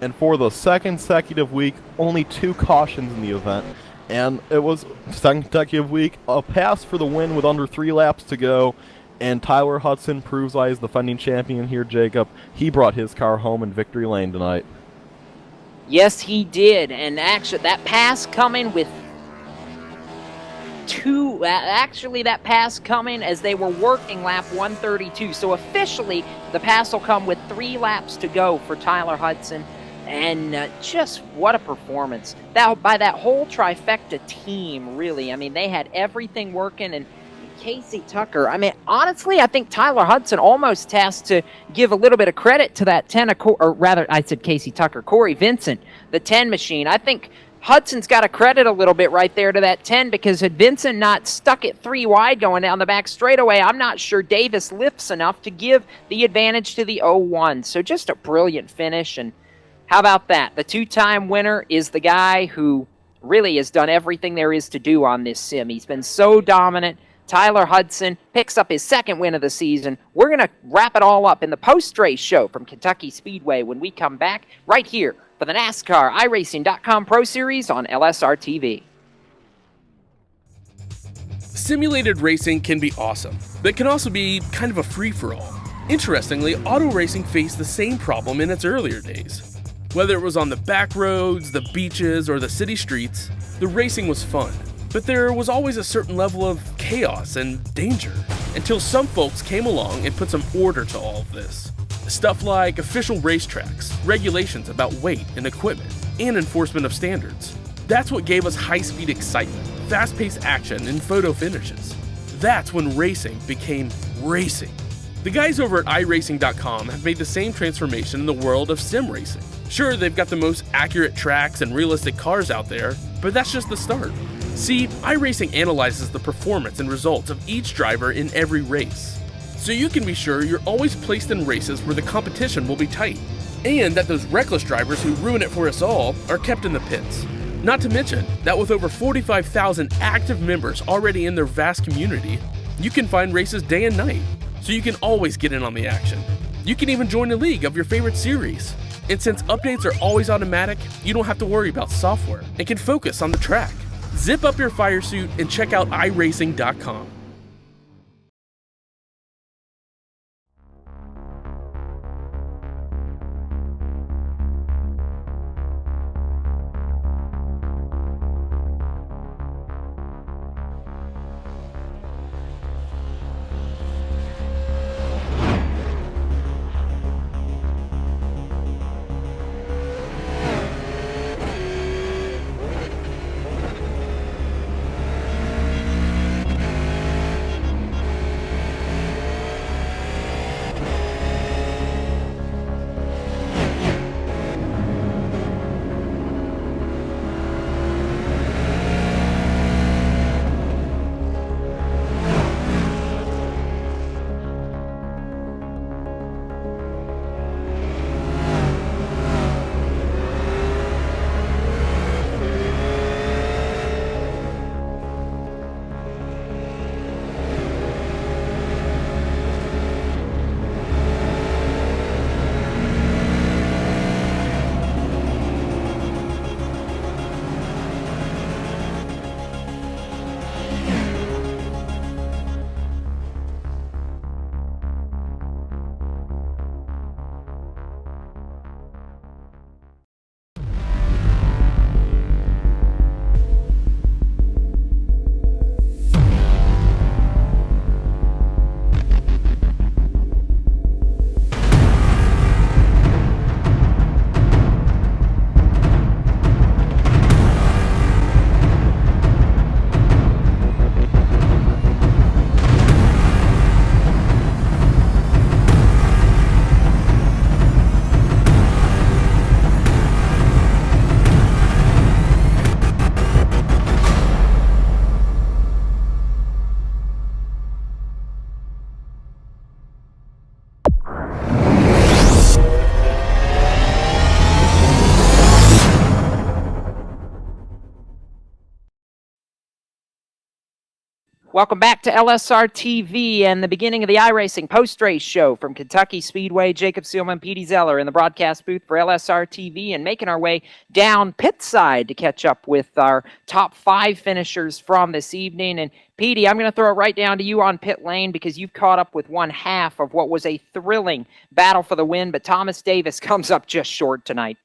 And for the second consecutive week, only 2 cautions in the event. And it was second consecutive week, a pass for the win with under 3 laps to go. And Tyler Hudson proves why he's the defending champion here, Jacob. He brought his car home in victory lane tonight.
Yes, he did. And actually, that pass coming with that pass coming as they were working lap 132. So officially, the pass will come with 3 laps to go for Tyler Hudson. And just what a performance. By that whole trifecta team, really. I mean, they had everything working. And Casey Tucker, I mean, honestly, I think Tyler Hudson almost has to give a little bit of credit to that 10, or rather, I said Casey Tucker, Corey Vincent, the 10 machine. I think Hudson's got to credit a little bit right there to that 10, because had Vincent not stuck it 3 wide going down the back straightaway, I'm not sure Davis lifts enough to give the advantage to the 01. So just a brilliant finish. And how about that? The 2-time winner is the guy who really has done everything there is to do on this sim. He's been so dominant. Tyler Hudson picks up his second win of the season. We're going to wrap it all up in the post-race show from Kentucky Speedway when we come back right here for the NASCAR iRacing.com Pro Series on LSRTV.
Simulated racing can be awesome, but it can also be kind of a free-for-all. Interestingly, auto racing faced the same problem in its earlier days. Whether it was on the back roads, the beaches, or the city streets, the racing was fun. But there was always a certain level of chaos and danger, until some folks came along and put some order to all of this. Stuff like official racetracks, regulations about weight and equipment, and enforcement of standards. That's what gave us high-speed excitement, fast-paced action, and photo finishes. That's when racing became racing. The guys over at iRacing.com have made the same transformation in the world of sim racing. Sure, they've got the most accurate tracks and realistic cars out there, but that's just the start. See, iRacing analyzes the performance and results of each driver in every race, so you can be sure you're always placed in races where the competition will be tight, and that those reckless drivers who ruin it for us all are kept in the pits. Not to mention that with over 45,000 active members already in their vast community, you can find races day and night, so you can always get in on the action. You can even join a league of your favorite series. And since updates are always automatic, you don't have to worry about software and can focus on the track. Zip up your fire suit and check out iRacing.com.
Welcome back to LSRTV and the beginning of the iRacing post-race show from Kentucky Speedway. Jacob Seelman, Petey Zeller in the broadcast booth for LSRTV, and making our way down pit side to catch up with our top 5 finishers from this evening. And Petey, I'm going to throw it right down to you on pit lane because you've caught up with one half of what was a thrilling battle for the win, but Thomas Davis comes up just short tonight.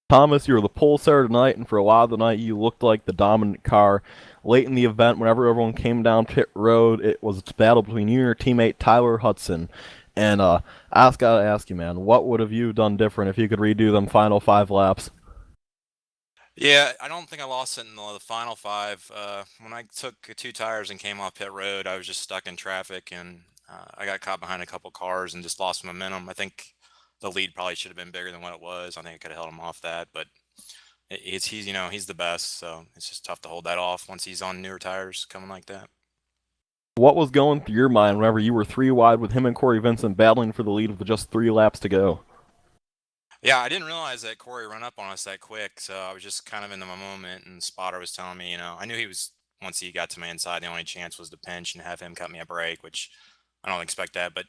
Thomas, you were the pole sitter tonight, and for a lot of the night, you looked like the dominant car. Late in the event, whenever everyone came down pit road, it was a battle between you and your teammate Tyler Hudson. And I just gotta ask you, man, what would have you done different if you could redo them final 5 laps?
Yeah, I don't think I lost it in the final 5. When I took 2 tires and came off pit road, I was just stuck in traffic, and I got caught behind a couple cars and just lost momentum. I think the lead probably should have been bigger than what it was. I think I could have held him off that, but he's the best, so it's just tough to hold that off once he's on newer tires coming like that.
What was going through your mind whenever you were 3 wide with him and Corey Vincent battling for the lead with just 3 laps to go?
Yeah, I didn't realize that Corey ran up on us that quick, so I was just kind of in my moment, and Spotter was telling me, I knew he was, once he got to my inside, the only chance was to pinch and have him cut me a break, which I don't expect that, but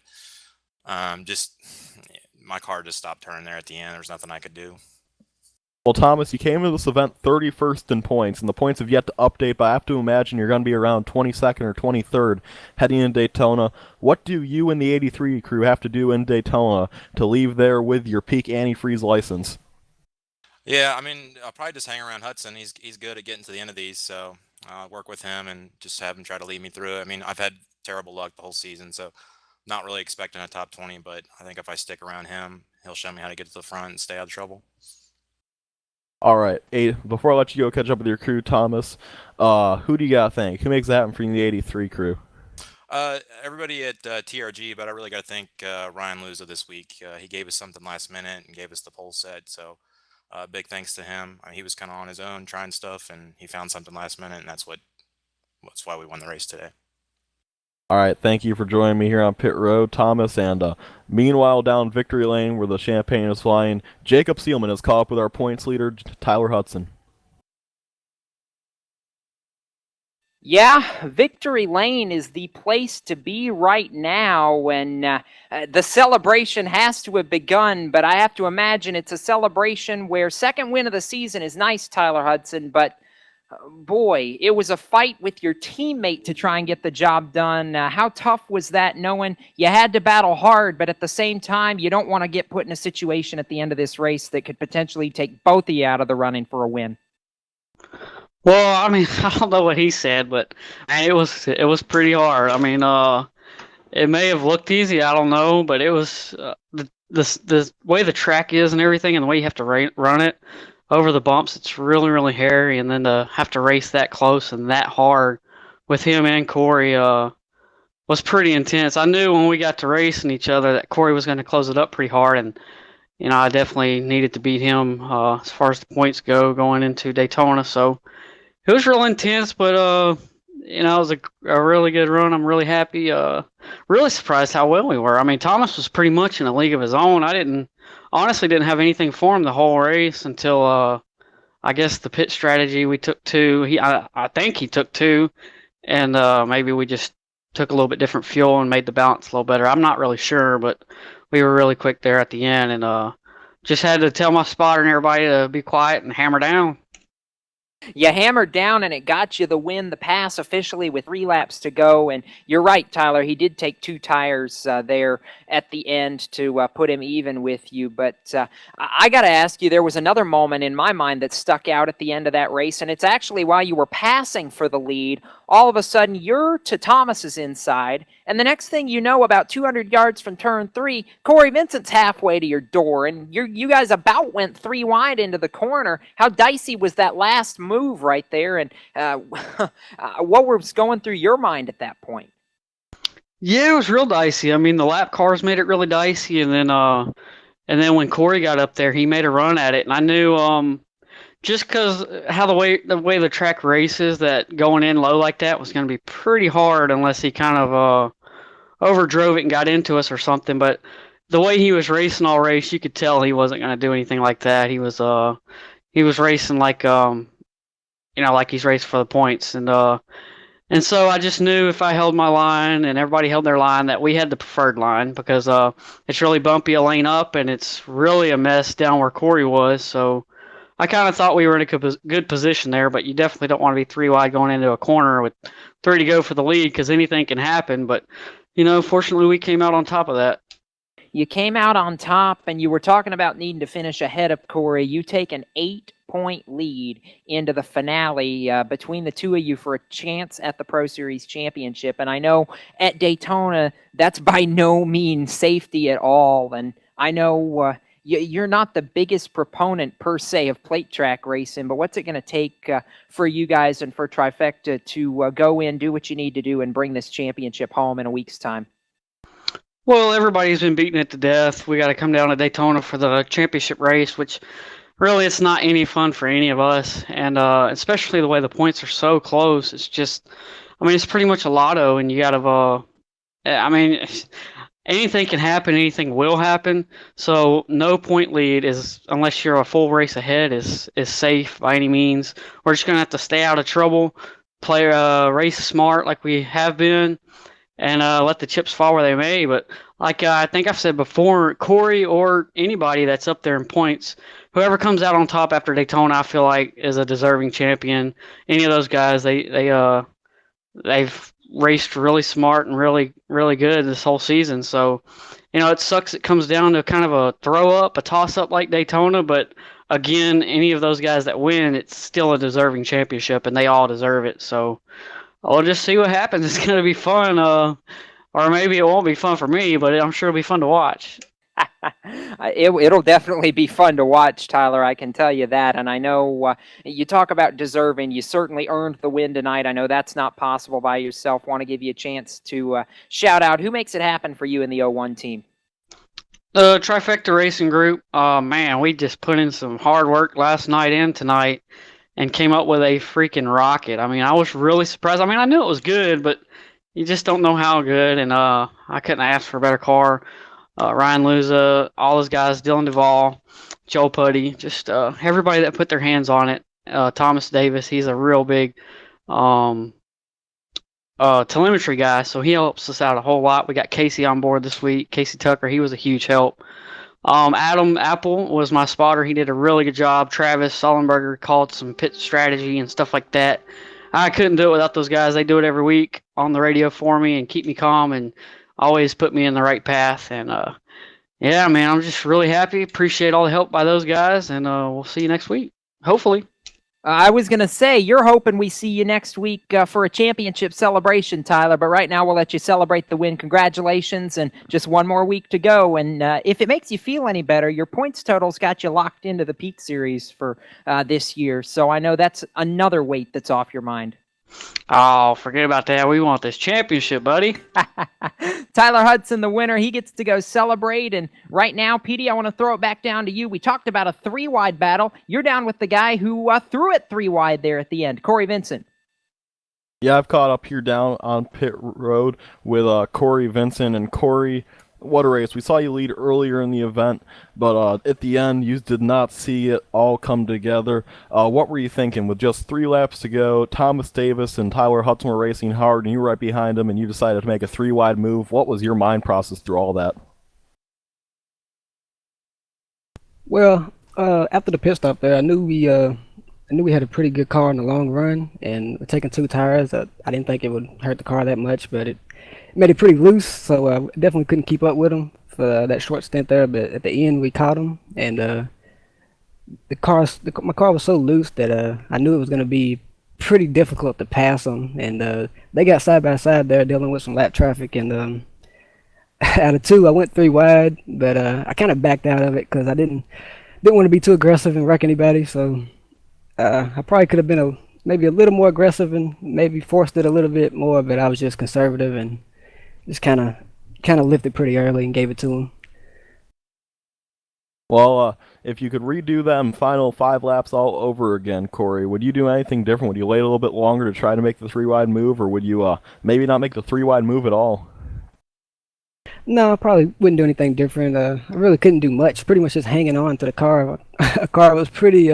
just my car just stopped turning there at the end. There was nothing I could do.
Well, Thomas, you came into this event 31st in points, and the points have yet to update, but I have to imagine you're going to be around 22nd or 23rd heading into Daytona. What do you and the 83 crew have to do in Daytona to leave there with your peak antifreeze license?
Yeah, I mean, I'll probably just hang around Hudson. He's good at getting to the end of these, so I'll work with him and just have him try to lead me through it. I mean, I've had terrible luck the whole season, so not really expecting a top 20, but I think if I stick around him, he'll show me how to get to the front and stay out of trouble.
All right, before I let you go catch up with your crew, Thomas, who do you got to thank? Who makes that happen for you in the 83 crew?
Everybody at TRG, but I really got to thank Ryan Luza this week. He gave us something last minute and gave us the pole set, so big thanks to him. I mean, he was kind of on his own trying stuff, and he found something last minute, and that's why we won the race today.
All right, thank you for joining me here on Pit Road, Thomas. And meanwhile, down victory lane where the champagne is flying, Jacob Seelman has caught up with our points leader, Tyler Hudson.
Yeah, victory lane is the place to be right now, and the celebration has to have begun, but I have to imagine it's a celebration where second win of the season is nice, Tyler Hudson, but boy, it was a fight with your teammate to try and get the job done. How tough was that, knowing you had to battle hard, but at the same time, you don't want to get put in a situation at the end of this race that could potentially take both of you out of the running for a win?
Well, I mean, I don't know what he said, but it was pretty hard. I mean, it may have looked easy, I don't know, but it was the way the track is and everything, and the way you have to run it over the bumps, it's really, really hairy, and then to have to race that close and that hard with him and Corey was pretty intense. I knew when we got to racing each other that Corey was going to close it up pretty hard, and I definitely needed to beat him as far as the points go going into Daytona. So it was real intense, but it was a really good run. I'm really happy. Really surprised how well we were. I mean, Thomas was pretty much in a league of his own. I honestly didn't have anything for him the whole race until I guess the pit strategy. We took 2. I think he took 2, and maybe we just took a little bit different fuel and made the balance a little better. I'm not really sure, but we were really quick there at the end, and just had to tell my spotter and everybody to be quiet and hammer down.
You hammered down, and it got you the win, the pass officially with 3 laps to go. And you're right, Tyler, he did take 2 tires there at the end to put him even with you. But I got to ask you, there was another moment in my mind that stuck out at the end of that race, and it's actually while you were passing for the lead. All of a sudden, you're to Thomas's inside, and the next thing you know, about 200 yards from turn 3, Corey Vincent's halfway to your door, and you guys about went 3 wide into the corner. How dicey was that last move right there, and what was going through your mind at that point?
Yeah, it was real dicey. I mean, the lap cars made it really dicey, and then when Corey got up there, he made a run at it, and I knew just because how the way the track races, that going in low like that was going to be pretty hard unless he kind of overdrove it and got into us or something. But the way he was racing all race, you could tell he wasn't going to do anything like that. He was racing like like he's racing for the points, and And so I just knew if I held my line and everybody held their line that we had the preferred line because it's really bumpy a lane up and it's really a mess down where Corey was. So I kind of thought we were in a good position there, but you definitely don't want to be 3 wide going into a corner with 3 to go for the lead because anything can happen. But, fortunately we came out on top of that.
You came out on top, and you were talking about needing to finish ahead of Corey. You take an 8-point lead into the finale between the two of you for a chance at the Pro Series championship. And I know at Daytona, that's by no means safety at all. And I know you're not the biggest proponent per se of plate track racing, but what's it going to take for you guys and for Trifecta to go in, do what you need to do, and bring this championship home in a week's time?
Well, everybody's been beating it to death. We got to come down to Daytona for the championship race, which really it's not any fun for any of us. And especially the way the points are so close. It's just, it's pretty much a lotto, and you got to, anything can happen, anything will happen. So no point lead is, unless you're a full race ahead, is safe by any means. We're just gonna have to stay out of trouble, play race smart like we have been, and let the chips fall where they may. But like I think I've said before, Corey or anybody that's up there in points, whoever comes out on top after Daytona, I feel like is a deserving champion. Any of those guys, they've raced really smart and really good this whole season. So, it sucks. It comes down to kind of a throw up, a toss up like Daytona, but again, any of those guys that win, it's still a deserving championship, and they all deserve it. So. We'll just see what happens. It's going to be fun, or maybe it won't be fun for me, but I'm sure it'll be fun to watch.
It'll definitely be fun to watch, Tyler, I can tell you that. And I know you talk about deserving. You certainly earned the win tonight. I know that's not possible by yourself. Want to give you a chance to shout out who makes it happen for you in the 01 team.
The Trifecta Racing Group, man, we just put in some hard work last night and tonight and came up with a freaking rocket. I was really surprised. I knew it was good, but you just don't know how good. And I couldn't ask for a better car. Ryan Luza, all those guys, Dylan Duvall, Joe Putty, just everybody that put their hands on it. Thomas Davis, he's a real big telemetry guy, so he helps us out a whole lot. We got Casey on board this week. Casey Tucker, he was a huge help. Adam Apple was my spotter. He did a really good job. Travis Sullenberger called some pit strategy and stuff like that. I couldn't do it without those guys. They do it every week on the radio for me and keep me calm and always put me in the right path. And yeah, man, I'm just really happy. Appreciate all the help by those guys, and we'll see you next week, hopefully.
I was going to say, you're hoping we see you next week for a championship celebration, Tyler, but right now we'll let you celebrate the win. Congratulations, and just one more week to go. And if it makes you feel any better, your points total's got you locked into the Peak Series for this year, so I know that's another weight that's off your mind.
Oh, forget about that. We want this championship, buddy.
Tyler Hudson, the winner, he gets to go celebrate. And right now, Petey, I want to throw it back down to you. We talked about a 3-wide battle. You're down with the guy who threw it 3 wide there at the end, Corey Vincent.
Yeah, I've caught up here down on pit road with Corey Vincent. And Corey, what a race. We saw you lead earlier in the event, but at the end, you did not see it all come together. What were you thinking? With just 3 laps to go, Thomas Davis and Tyler Hudson were racing hard, and you were right behind them, and you decided to make a 3-wide move. What was your mind process through all that?
Well, after the pit stop there, I knew we had a pretty good car in the long run, and taking 2 tires, I didn't think it would hurt the car that much, but it made it pretty loose, so I definitely couldn't keep up with them for that short stint there. But at the end, we caught them, and my car was so loose that I knew it was going to be pretty difficult to pass them. And they got side by side there, dealing with some lap traffic. And out of 2, I went 3 wide, but I kind of backed out of it because I didn't want to be too aggressive and wreck anybody. So I probably could have been maybe a little more aggressive and maybe forced it a little bit more, but I was just conservative and just kind of lifted pretty early and gave it to him.
Well, if you could redo them final 5 laps all over again, Corey, would you do anything different? Would you wait a little bit longer to try to make the 3-wide move, or would you maybe not make the 3-wide move at all?
No, I probably wouldn't do anything different. I really couldn't do much. Pretty much just hanging on to the car. A car was pretty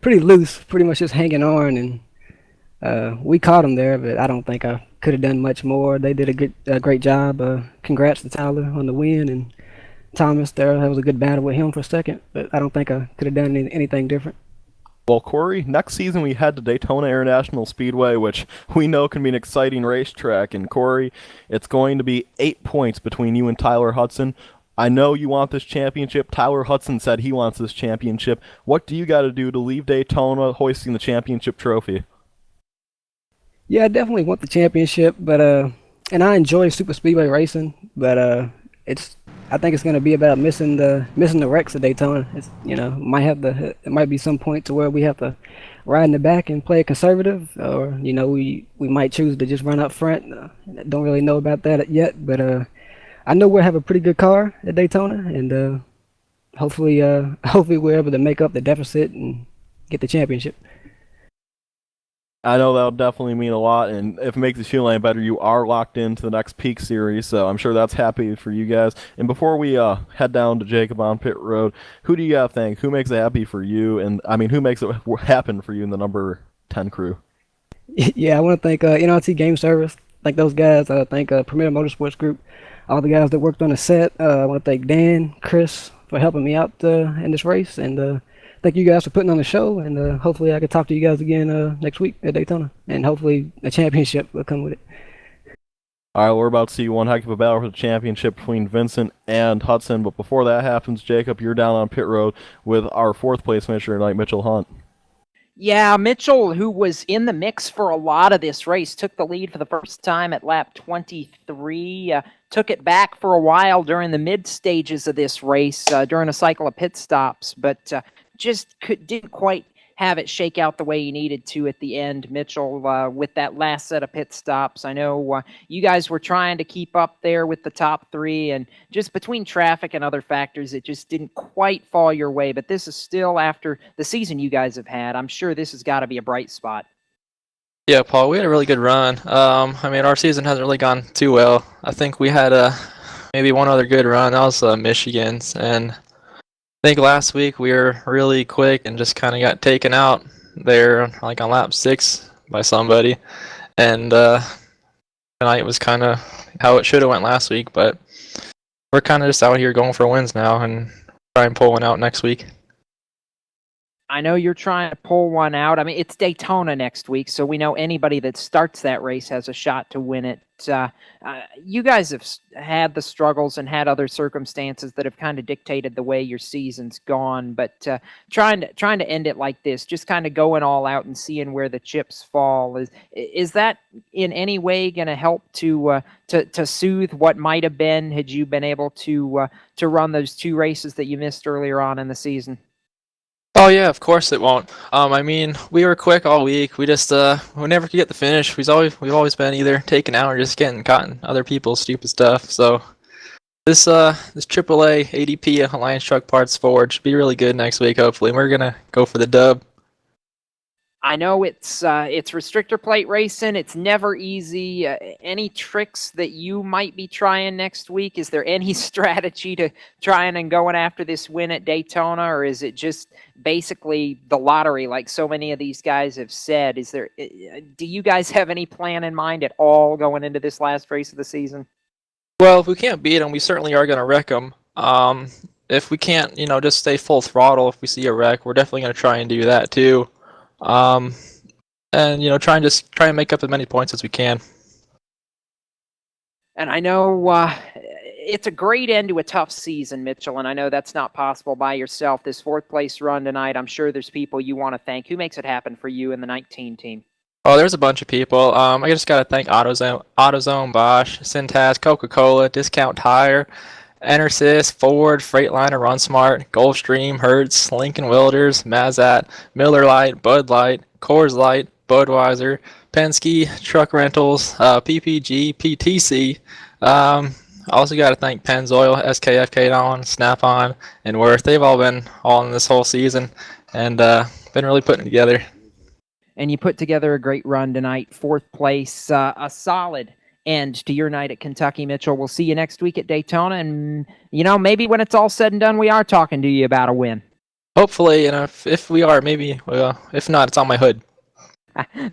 loose. Pretty much just hanging on, and We caught them there, but I don't think I could have done much more. They did a great job. Congrats to Tyler on the win, and Thomas there. That was a good battle with him for a second, but I don't think I could have done anything different.
Well, Corey, next season we head to Daytona International Speedway, which we know can be an exciting racetrack. And Corey, it's going to be 8 points between you and Tyler Hudson. I know you want this championship. Tyler Hudson said he wants this championship. What do you got to do to leave Daytona hoisting the championship trophy?
Yeah, I definitely want the championship, but and I enjoy super speedway racing, but I think it's gonna be about missing the wrecks at Daytona. It's it might be some point to where we have to ride in the back and play it conservative, or we might choose to just run up front. Don't really know about that yet, but I know we'll have a pretty good car at Daytona, and hopefully we're able to make up the deficit and get the championship.
I know that'll definitely mean a lot, and if it makes you feel any better, you are locked into the next Peak Series, so I'm sure that's happy for you guys. And before we head down to Jacob on pit road, who do you think? Who makes it happy for you? And I mean, who makes it happen for you in the number 10 crew?
Yeah, I want to thank NRT Game Service. Thank those guys. I thank Premier Motorsports Group, all the guys that worked on the set. I want to thank Dan, Chris for helping me out in this race, and thank you guys for putting on the show, and hopefully I can talk to you guys again next week at Daytona, and hopefully a championship will come with it.
All right, we're about to see one heck of a battle for the championship between Vincent and Hudson, but before that happens, Jacob, you're down on pit road with our fourth place finisher tonight, Mitchell Hunt.
Yeah, Mitchell, who was in the mix for a lot of this race, took the lead for the first time at lap 23, took it back for a while during the mid stages of this race, during a cycle of pit stops, but just didn't quite have it shake out the way he needed to at the end, Mitchell, with that last set of pit stops. I know you guys were trying to keep up there with the top three, and just between traffic and other factors, it just didn't quite fall your way. But this is still after the season you guys have had. I'm sure this has got to be a bright spot.
Yeah, Paul, we had a really good run. I mean, our season hasn't really gone too well. I think we had maybe one other good run. That was Michigan's, and I think last week we were really quick and just kind of got taken out there, like on lap 6 by somebody. And tonight was kind of how it should have went last week, but we're kind of just out here going for wins now and try and pull one out next week.
I know you're trying to pull one out. I mean, it's Daytona next week, so we know anybody that starts that race has a shot to win it. You guys have had the struggles and had other circumstances that have kind of dictated the way your season's gone, but trying to end it like this, just kind of going all out and seeing where the chips fall, is that in any way going to help to soothe what might have been had you been able to run those 2 races that you missed earlier on in the season?
Oh yeah, of course it won't. I mean, we were quick all week. We just we never could get the finish. We've always been either taken out or just getting caught in other people's stupid stuff. So this AAA ADP Alliance Truck Parts Forward should be really good next week. Hopefully, we're gonna go for the dub.
I know it's restrictor plate racing. It's never easy. Any tricks that you might be trying next week? Is there any strategy to trying and going after this win at Daytona, or is it just basically the lottery, like so many of these guys have said? Do you guys have any plan in mind at all going into this last race of the season?
Well, if we can't beat them, we certainly are going to wreck them. If we can't, just stay full throttle, if we see a wreck, we're definitely going to try and do that too. And try and make up as many points as we can.
And I know it's a great end to a tough season, Mitchell, and I know that's not possible by yourself. This 4th place run tonight, I'm sure there's people you want to thank. Who makes it happen for you in the 19 team?
Oh, there's a bunch of people. I just got to thank AutoZone, Bosch, Cintas, Coca-Cola, Discount Tire, Enersys, Ford, Freightliner, RunSmart, Gulfstream, Hertz, Lincoln Wilders, Mazat, Miller Lite, Bud Light, Coors Light, Budweiser, Penske, Truck Rentals, PPG, PTC. Also got to thank Pennzoil, SKF Dawn, Snap-on, and Worth. They've all been in this whole season and been really putting it together.
And you put together a great run tonight, 4th place, a solid end to your night at Kentucky, Mitchell. We'll see you next week at Daytona, and maybe when it's all said and done, we are talking to you about a win.
Hopefully, if we are, maybe. Well, if not, it's on my hood.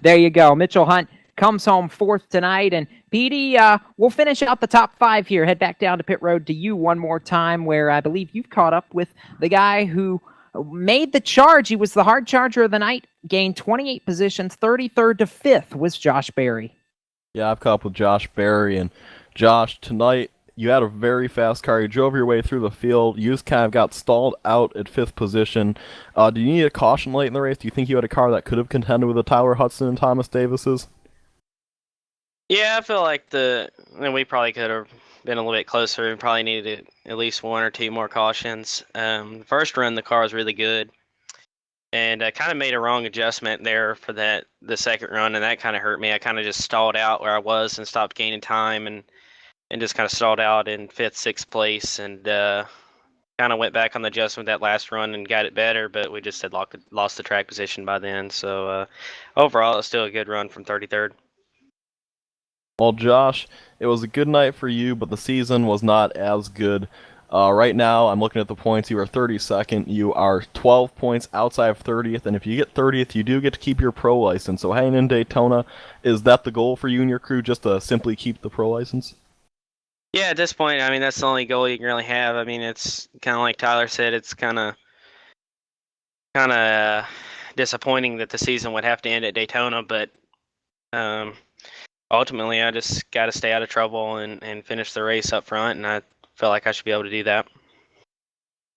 There you go. Mitchell Hunt comes home fourth tonight. And Petey, we'll finish out the top five here. Head back down to pit road to you one more time, where I believe you've caught up with the guy who made the charge. He was the hard charger of the night, gained 28 positions, 33rd to 5th was Josh Berry.
Yeah, I've caught up with Josh Berry, and Josh, tonight you had a very fast car. You drove your way through the field. You just kind of got stalled out at 5th position. Do you need a caution late in the race? Do you think you had a car that could have contended with the Tyler Hudson and Thomas Davis's?
Yeah, I feel like we probably could have been a little bit closer. We probably needed at least one or two more cautions. The first run, the car was really good, and I kind of made a wrong adjustment there for the second run, and that kind of hurt me. I kind of just stalled out where I was and stopped gaining time, and just kind of stalled out in 5th, 6th place, and kind of went back on the adjustment that last run and got it better, but we just had lost the track position by then. So overall, it was still a good run from 33rd.
Well, Josh, it was a good night for you, but the season was not as good. Right now, I'm looking at the points. You are 32nd. You are 12 points outside of 30th, and if you get 30th, you do get to keep your pro license. So hanging in Daytona, is that the goal for you and your crew, just to simply keep the pro license?
Yeah, at this point, I mean, that's the only goal you can really have. I mean, it's kind of like Tyler said, it's kind of disappointing that the season would have to end at Daytona, but ultimately, I just got to stay out of trouble and finish the race up front, and I feel like I should be able to do that.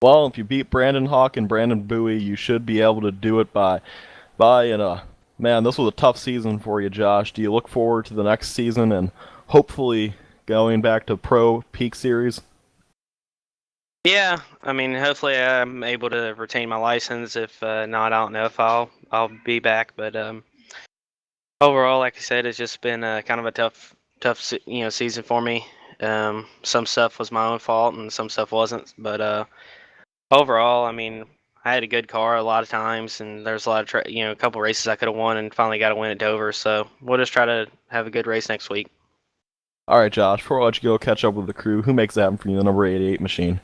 Well, if you beat Brandon Hawk and Brandon Bowie, you should be able to do it by man, this was a tough season for you, Josh. Do you look forward to the next season and hopefully going back to Pro Peak Series?
Yeah, I mean, hopefully I'm able to retain my license. If not, I don't know if I'll be back. But overall, like I said, it's just been kind of a tough season for me. Some stuff was my own fault, and some stuff wasn't. But overall, I mean, I had a good car a lot of times, and there's a lot of a couple races I could have won, and finally got to win at Dover. So we'll just try to have a good race next week.
All right, Josh. Before I let you go catch up with the crew, who makes it happen for you? The number 88 machine.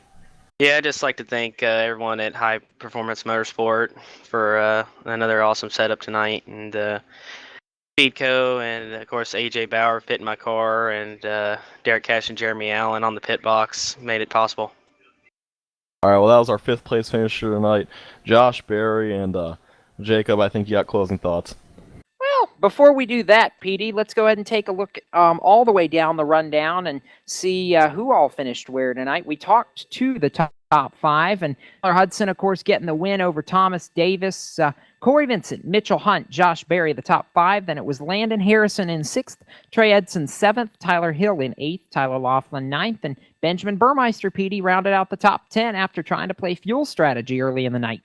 Yeah, I'd just like to thank everyone at High Performance Motorsport for another awesome setup tonight, and Speedco, and of course AJ Bauer fitting my car, and Derek Cash and Jeremy Allen on the pit box made it possible.
All right, well, that was our 5th place finisher tonight. Josh Berry and Jacob, I think you got closing thoughts.
Well, before we do that, Petey, let's go ahead and take a look all the way down the rundown and see who all finished where tonight. We talked to the top five, and Tyler Hudson, of course, getting the win over Thomas Davis, Corey Vincent, Mitchell Hunt, Josh Berry, the top five. Then it was Landon Harrison in 6th, Trey Edson 7th, Tyler Hill in 8th, Tyler Laughlin 9th, and Benjamin Burmeister, Petey, rounded out the top 10 after trying to play fuel strategy early in the night.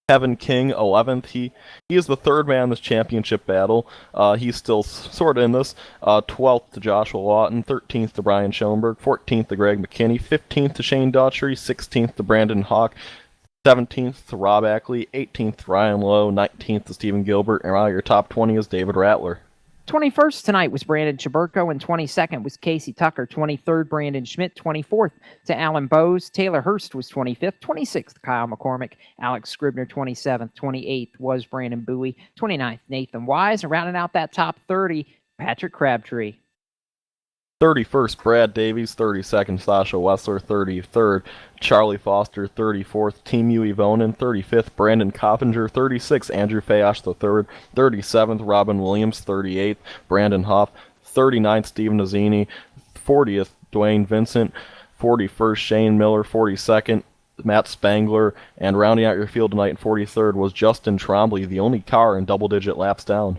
Kevin King, 11th. He is the third man in this championship battle. He's still sort of in this. 12th to Joshua Lawton, 13th to Brian Schoenberg, 14th to Greg McKinney, 15th to Shane Daughtry, 16th to Brandon Hawk, 17th to Rob Ackley, 18th to Ryan Lowe, 19th to Stephen Gilbert, and your top 20 is David Rattler.
21st tonight was Brandon Chaburko, and 22nd was Casey Tucker, 23rd Brandon Schmidt, 24th to Alan Bowes, Taylor Hurst was 25th, 26th Kyle McCormick, Alex Scribner 27th, 28th was Brandon Bowie, 29th Nathan Wise, and rounding out that top 30, Patrick Crabtree.
31st, Brad Davies. 32nd, Sasha Wessler. 33rd, Charlie Foster. 34th, Team Yui Vonen. 35th, Brandon Coppinger. 36th, Andrew Fayash III. 37th, Robin Williams. 38th, Brandon Hoff. 39th, Steve Nazzini. 40th, Dwayne Vincent. 41st, Shane Miller. 42nd, Matt Spangler. And rounding out your field tonight in 43rd was Justin Trombley, the only car in double-digit laps down.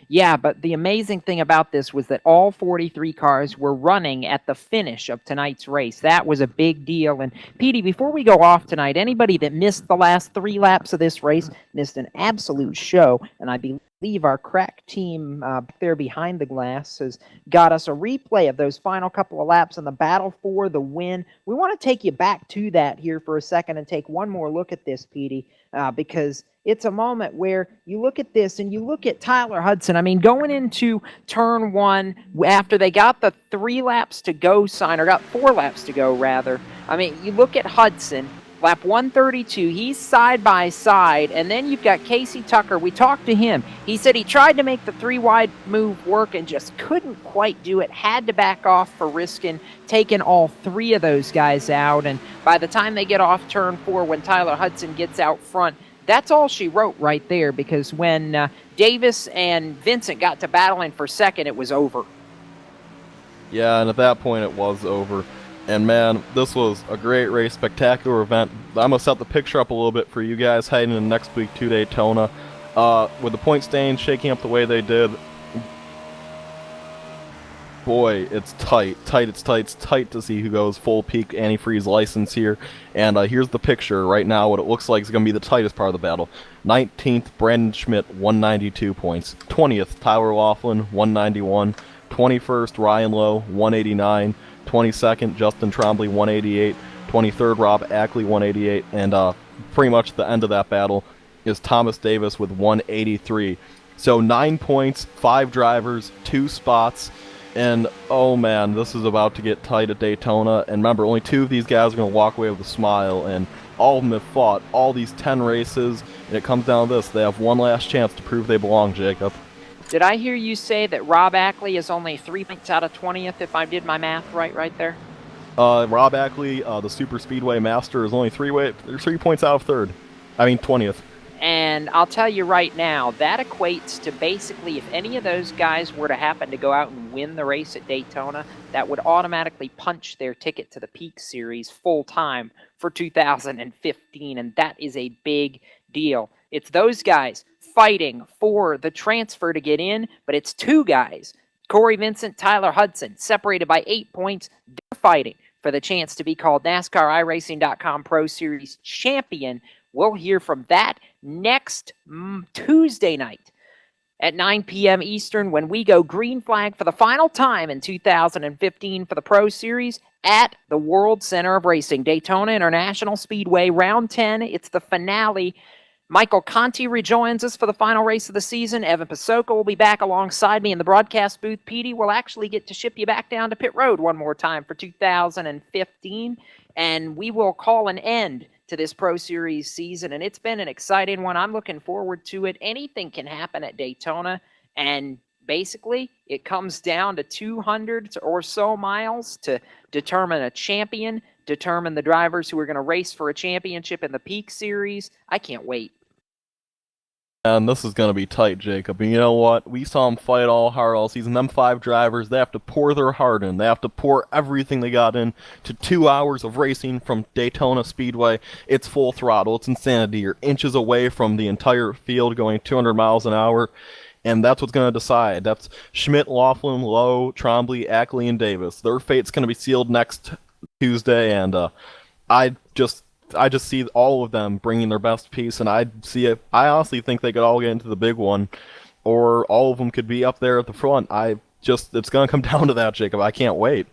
Yeah, but the amazing thing about this was that all 43 cars were running at the finish of tonight's race. That was a big deal. And Petey, before we go off tonight, anybody that missed the last 3 laps of this race missed an absolute show. And I believe our crack team there behind the glass has got us a replay of those final couple of laps and the battle for the win. We want to take you back to that here for a second and take one more look at this, Petey, because it's a moment where you look at this and you look at Tyler Hudson. I mean, going into turn 1 after they got the 3 laps to go sign, or got 4 laps to go rather. I mean, you look at Hudson Lap 132, he's side by side, and then you've got Casey Tucker. We talked to him. He said he tried to make the 3-wide move work and just couldn't quite do it. Had to back off for risking taking all 3 of those guys out. And by the time they get off turn 4, when Tyler Hudson gets out front, that's all she wrote right there, because when Davis and Vincent got to battling for second, it was over.
Yeah, and at that point it was over. And man, this was a great race, spectacular event. I'm going to set the picture up a little bit for you guys heading into next week to Daytona. With the point standings shaking up the way they did, boy, it's tight. It's tight to see who goes full peak antifreeze license here. And here's the picture right now. What it looks like is going to be the tightest part of the battle. 19th, Brandon Schmidt, 192 points. 20th, Tyler Laughlin, 191. 21st, Ryan Lowe, 189. 22nd, Justin Trombley, 188. 23rd, Rob Ackley, 188. And pretty much the end of that battle is Thomas Davis with 183. So 9 points, 5 drivers, 2 spots. And oh man, this is about to get tight at Daytona. And remember, only 2 of these guys are going to walk away with a smile. And all of them have fought all these 10 races. And it comes down to this. They have one last chance to prove they belong, Jacob.
Did I hear you say that Rob Ackley is only 3 points out of 20th, if I did my math right there?
Rob Ackley, the Super Speedway Master, is only 3 points out of 3rd. I mean, 20th.
And I'll tell you right now, that equates to basically, if any of those guys were to happen to go out and win the race at Daytona, that would automatically punch their ticket to the Peak Series full time for 2015, and that is a big deal. It's those guys fighting for the transfer to get in, but it's 2 guys, Corey Vincent, Tyler Hudson, separated by 8 points. They're fighting for the chance to be called NASCAR iRacing.com Pro Series champion. We'll hear from that next Tuesday night at 9 p.m. Eastern when we go green flag for the final time in 2015 for the Pro Series at the World Center of Racing, Daytona International Speedway, Round 10. It's the finale. Michael Conti rejoins us for the final race of the season. Evan Pasoka will be back alongside me in the broadcast booth. Petey will actually get to ship you back down to pit road one more time for 2015, and we will call an end to this Pro Series season, and it's been an exciting one. I'm looking forward to it. Anything can happen at Daytona, and basically it comes down to 200 or so miles to determine a champion, determine the drivers who are going to race for a championship in the Peak Series. I can't wait.
And this is going to be tight, Jacob. And you know what? We saw them fight all hard all season. Them 5 drivers, they have to pour their heart in. They have to pour everything they got in to 2 hours of racing from Daytona Speedway. It's full throttle. It's insanity. You're inches away from the entire field going 200 miles an hour. And that's what's going to decide. That's Schmidt, Laughlin, Lowe, Trombley, Ackley, and Davis. Their fate's going to be sealed next Tuesday. And I just see all of them bringing their best piece, and I honestly think they could all get into the big one, or all of them could be up there at the front. It's going to come down to that, Jacob. I can't wait.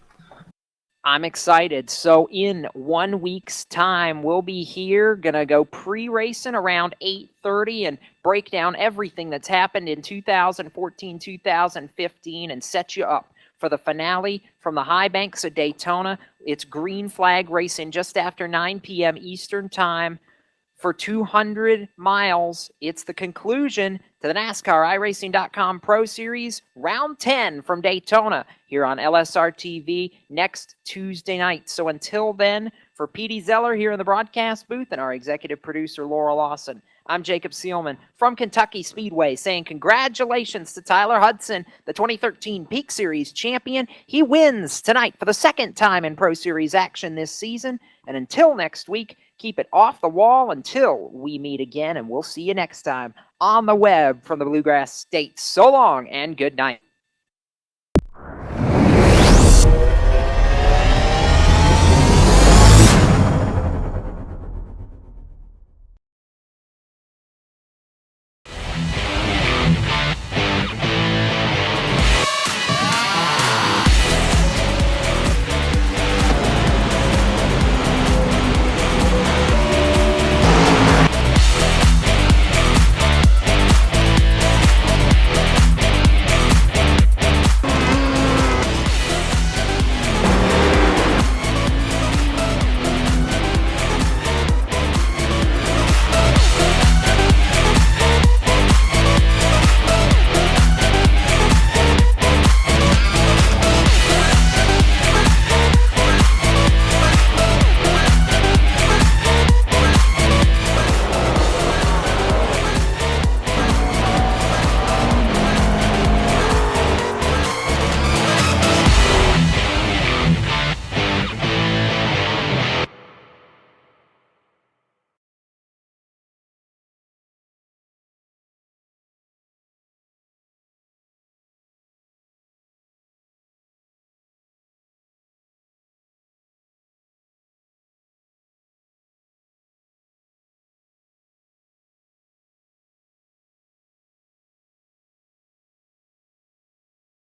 I'm excited. So in 1 week's time, we'll be here, going to go pre-racing around 8:30 and break down everything that's happened in 2014, 2015, and set you up for the finale from the high banks of Daytona. It's green flag racing just after 9 p.m. Eastern time for 200 miles. It's the conclusion to the NASCAR iRacing.com Pro Series Round 10 from Daytona here on LSRTV next Tuesday night. So until then, for Petey Zeller here in the broadcast booth and our executive producer Laura Lawson, I'm Jacob Seelman from Kentucky Speedway saying congratulations to Tyler Hudson, the 2013 Peak Series champion. He wins tonight for the 2nd time in Pro Series action this season. And until next week, keep it off the wall until we meet again, and we'll see you next time on the web from the Bluegrass State. So long and good night.